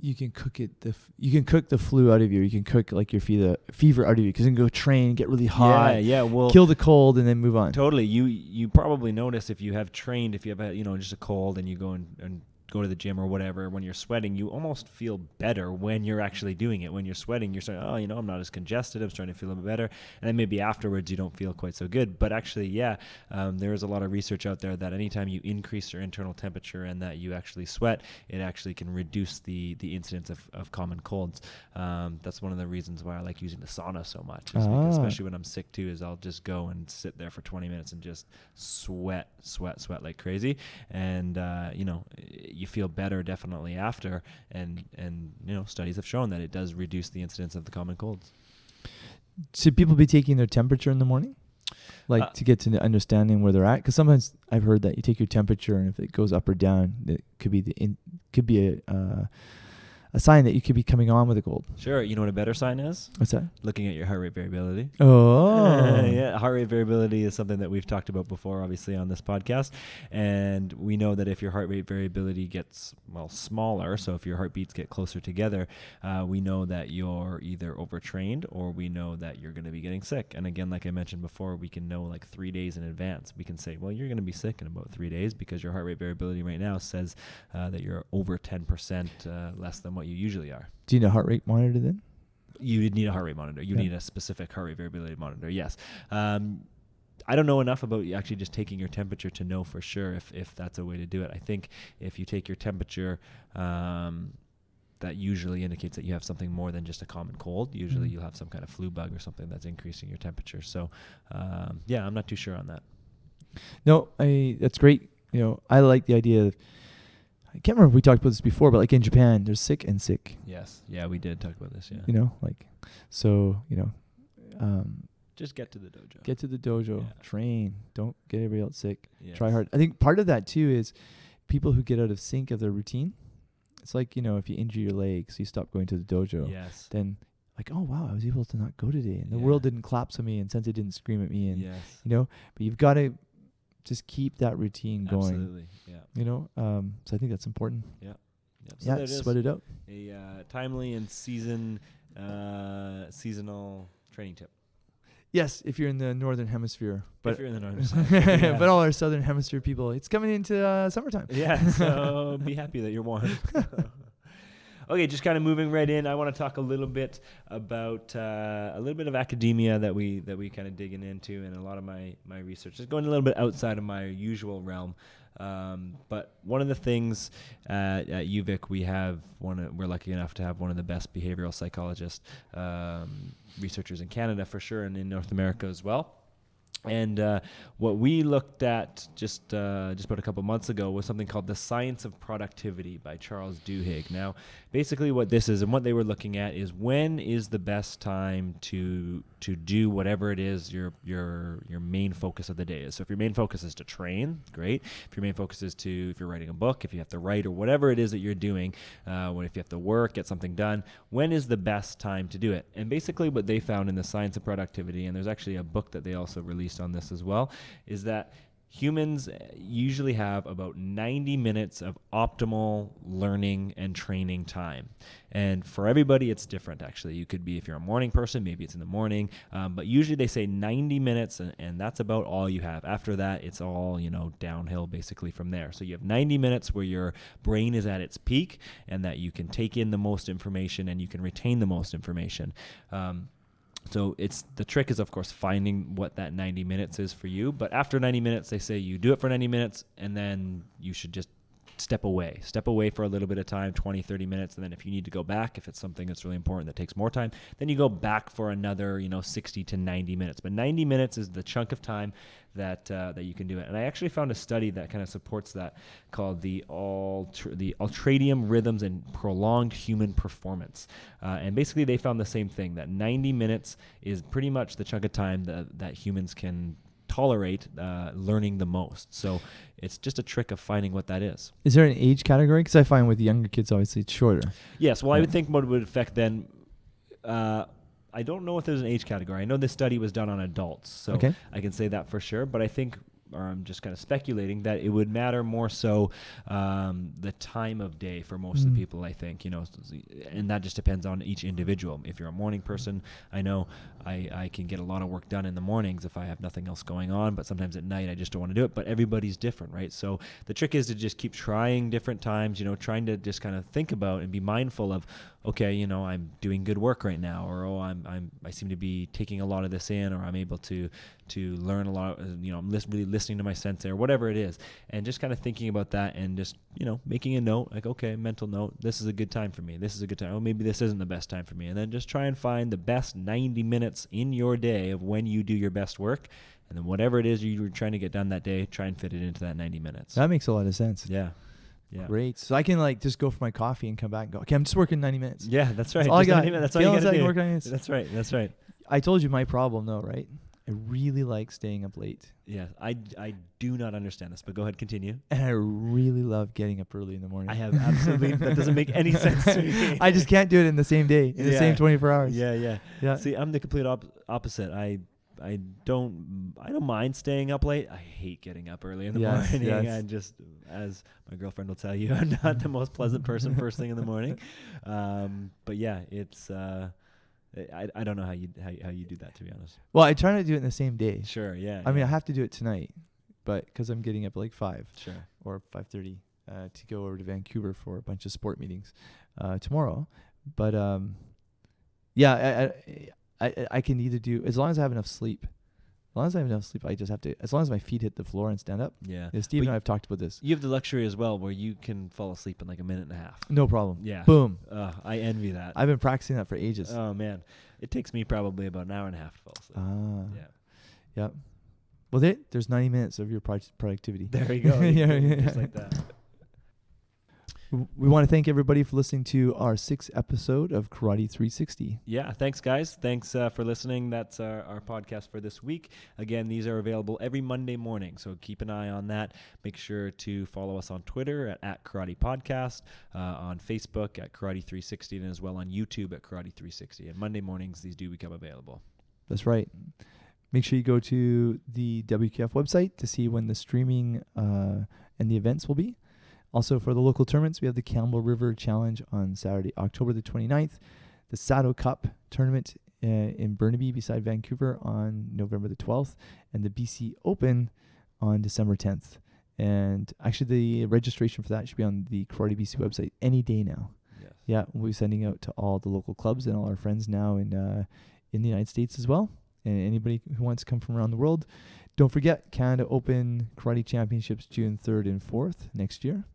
you can cook you can cook the flu out of you, you can cook like your fever out of you, because you can go train, get really hot, well, kill the cold, and then move on. Totally. You probably notice if you have trained, if you have just a cold and you go and go to the gym or whatever, when you're sweating, you almost feel better when you're actually doing it. When you're sweating, you're saying, I'm not as congested, I'm starting to feel a bit better. And then maybe afterwards you don't feel quite so good. But actually, there is a lot of research out there that anytime you increase your internal temperature and that you actually sweat, it actually can reduce the incidence of common colds. That's one of the reasons why I like using the sauna so much, because especially when I'm sick too, is I'll just go and sit there for 20 minutes and just sweat like crazy. And, you feel better definitely after, and studies have shown that it does reduce the incidence of the common colds. Should people be taking their temperature in the morning, to get to the understanding where they're at? Because sometimes I've heard that you take your temperature, and if it goes up or down, it could be a sign that you could be coming on with a cold. Sure. You know what a better sign is? What's that? Looking at your heart rate variability. Oh. Yeah, heart rate variability is something that we've talked about before, obviously, on this podcast. And we know that if your heart rate variability gets, smaller, so if your heartbeats get closer together, we know that you're either overtrained or we know that you're going to be getting sick. And again, like I mentioned before, we can know like 3 days in advance. We can say, well, you're going to be sick in about 3 days because your heart rate variability right now says that you're over 10% less than what you usually are. Do you need a heart rate monitor then? You would need a heart rate monitor. You need a specific heart rate variability monitor, yes. I don't know enough about actually just taking your temperature to know for sure if that's a way to do it. I think if you take your temperature, that usually indicates that you have something more than just a common cold. Usually you'll have some kind of flu bug or something that's increasing your temperature. So, I'm not too sure on that. No, that's great. I like the idea of I can't remember if we talked about this before, but like in Japan, there's sick and sick. Yes. Yeah, we did talk about this. Yeah. You know, like, so, Just get to the dojo. get to the dojo, Yeah. train, don't get everybody else sick, Yes. try hard. I think part of that too is people who get out of sync of their routine. It's like, if you injure your leg, so you stop going to the dojo, Yes. then like, oh wow, I was able to not go today, and the Yeah. world didn't collapse on me, and Sensei didn't scream at me, and Yes. but you've got to just keep that routine going. Absolutely. Yeah. So I think that's important. Yep. So Yeah, there it is. sweat it out. A timely and seasonal training tip. Yes, if you're in the northern hemisphere, If you're in the northern side. Yeah. but all our southern hemisphere people, it's coming into summertime. Yeah, so be happy that you're warm. Okay, just kind of moving right in. I want to talk a little bit about a little bit of academia that we kind of digging into, and a lot of my research is going a little bit outside of my usual realm. But one of the things at UVic, we're lucky enough to have one of the best behavioral psychologist researchers in Canada for sure, and in North America as well. And what we looked at just about a couple months ago was something called The Science of Productivity by Charles Duhigg. Now, basically what this is and what they were looking at is when is the best time to do whatever it is your main focus of the day is. So if your main focus is to train, great. If your main focus is if you're writing a book, if you have to write, or whatever it is that you're doing, if you have to work, get something done, when is the best time to do it? And basically what they found in The Science of Productivity, and there's actually a book that they also released on this as well, is that humans usually have about 90 minutes of optimal learning and training time. And for everybody, it's different, actually. You could be, if you're a morning person, maybe it's in the morning. But usually they say 90 minutes, and that's about all you have. After that, it's all, downhill basically from there. So you have 90 minutes where your brain is at its peak and that you can take in the most information and you can retain the most information. So the trick is, of course, finding what that 90 minutes is for you. But after 90 minutes, they say you do it for 90 minutes, and then you should just step away for a little bit of time, 20, 30 minutes. And then if you need to go back, if it's something that's really important that takes more time, then you go back for another, 60 to 90 minutes. But 90 minutes is the chunk of time that you can do it. And I actually found a study that kind of supports that, called the ultradian rhythms and prolonged human performance. And basically they found the same thing, that 90 minutes is pretty much the chunk of time that humans can tolerate learning the most. So it's just a trick of finding what that is. Is there an age category? Because I find with younger kids, obviously, it's shorter. Yes. Well, I would think what would affect then, I don't know if there's an age category. I know this study was done on adults, so Okay. I can say that for sure. But I think, or I'm just kind of speculating, that it would matter more so the time of day for most of the people, I think, and that just depends on each individual. If you're a morning person, I know I can get a lot of work done in the mornings if I have nothing else going on, but sometimes at night I just don't want to do it. But everybody's different, right? So the trick is to just keep trying different times, trying to just kind of think about and be mindful of, okay, I'm doing good work right now, or I seem to be taking a lot of this in, or I'm able to learn a lot, I'm really listening to my sensei, or whatever it is, and just kind of thinking about that, and just making a note, like, okay, mental note, this is a good time for me, this is a good time, oh, maybe this isn't the best time for me, and then just try and find the best 90 minutes in your day of when you do your best work, and then whatever it is you're trying to get done that day, try and fit it into that 90 minutes. That makes a lot of sense. Yeah. Yeah. Great. So I can just go for my coffee and come back and go, okay, I'm just working 90 minutes. Yeah, that's right. That's all I Just got. 90 minutes, that's all you Galen's gotta I can do. work 90 minutes. That's right. I told you my problem though, right? I really like staying up late. Yeah, I do not understand this, but go ahead, continue. And I really love getting up early in the morning. I have absolutely, that doesn't make any sense to me. I just can't do it in the same day, in the same 24 hours. Yeah. Yeah. See, I'm the complete opposite. I don't mind staying up late. I hate getting up early in the morning. Yes. I just, as my girlfriend will tell you, I'm not the most pleasant person first thing in the morning. But yeah, it's I don't know how you do that, to be honest. Well, I try to do it in the same day. Sure, yeah. I mean, I have to do it tonight, but because I'm getting up at 5 Sure. or 5:30 to go over to Vancouver for a bunch of sport meetings tomorrow. But I can either do, as long as I have enough sleep. As long as I have enough sleep, I just have to, as long as my feet hit the floor and stand up. Yeah. Steve and I have talked about this. You have the luxury as well where you can fall asleep in like a minute and a half. No problem. Yeah. Boom. I envy that. I've been practicing that for ages. Oh, man. It takes me probably about an hour and a half to fall asleep. Yeah. Yep. Well, there's 90 minutes of your productivity. There you go. Yeah. Just like that. We want to thank everybody for listening to our 6th episode of Karate 360. Yeah, thanks, guys. Thanks for listening. That's our podcast for this week. Again, these are available every Monday morning, so keep an eye on that. Make sure to follow us on Twitter at Karate Podcast, on Facebook at Karate 360, and as well on YouTube at Karate 360. And Monday mornings, these do become available. That's right. Make sure you go to the WKF website to see when the streaming and the events will be. Also, for the local tournaments, we have the Campbell River Challenge on Saturday, October the 29th, the Sato Cup tournament in Burnaby beside Vancouver on November the 12th, and the BC Open on December 10th. And actually, the registration for that should be on the Karate BC website any day now. Yes. Yeah, we'll be sending out to all the local clubs and all our friends now in the United States as well, and anybody who wants to come from around the world. Don't forget, Canada Open Karate Championships June 3rd and 4th next year.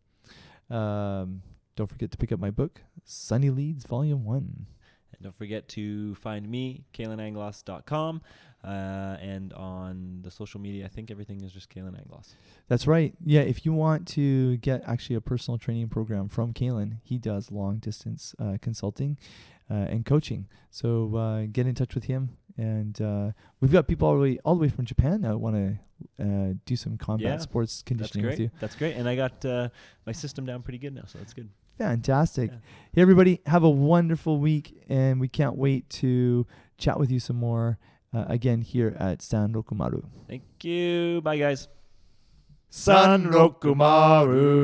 Don't forget to pick up my book, Sunny Leads Volume 1. And don't forget to find me, KalanAnglos.com, and on the social media, I think everything is just Kalan Anglos. That's right. Yeah, if you want to get actually a personal training program from Kalan, he does long distance consulting and coaching. So get in touch with him. And we've got people all the way from Japan now want to do some combat sports conditioning with you. That's great. And I got my system down pretty good now, so that's good. Fantastic. Yeah. Hey, everybody, have a wonderful week, and we can't wait to chat with you some more again here at San Rokumaru. Thank you. Bye, guys. San Rokumaru.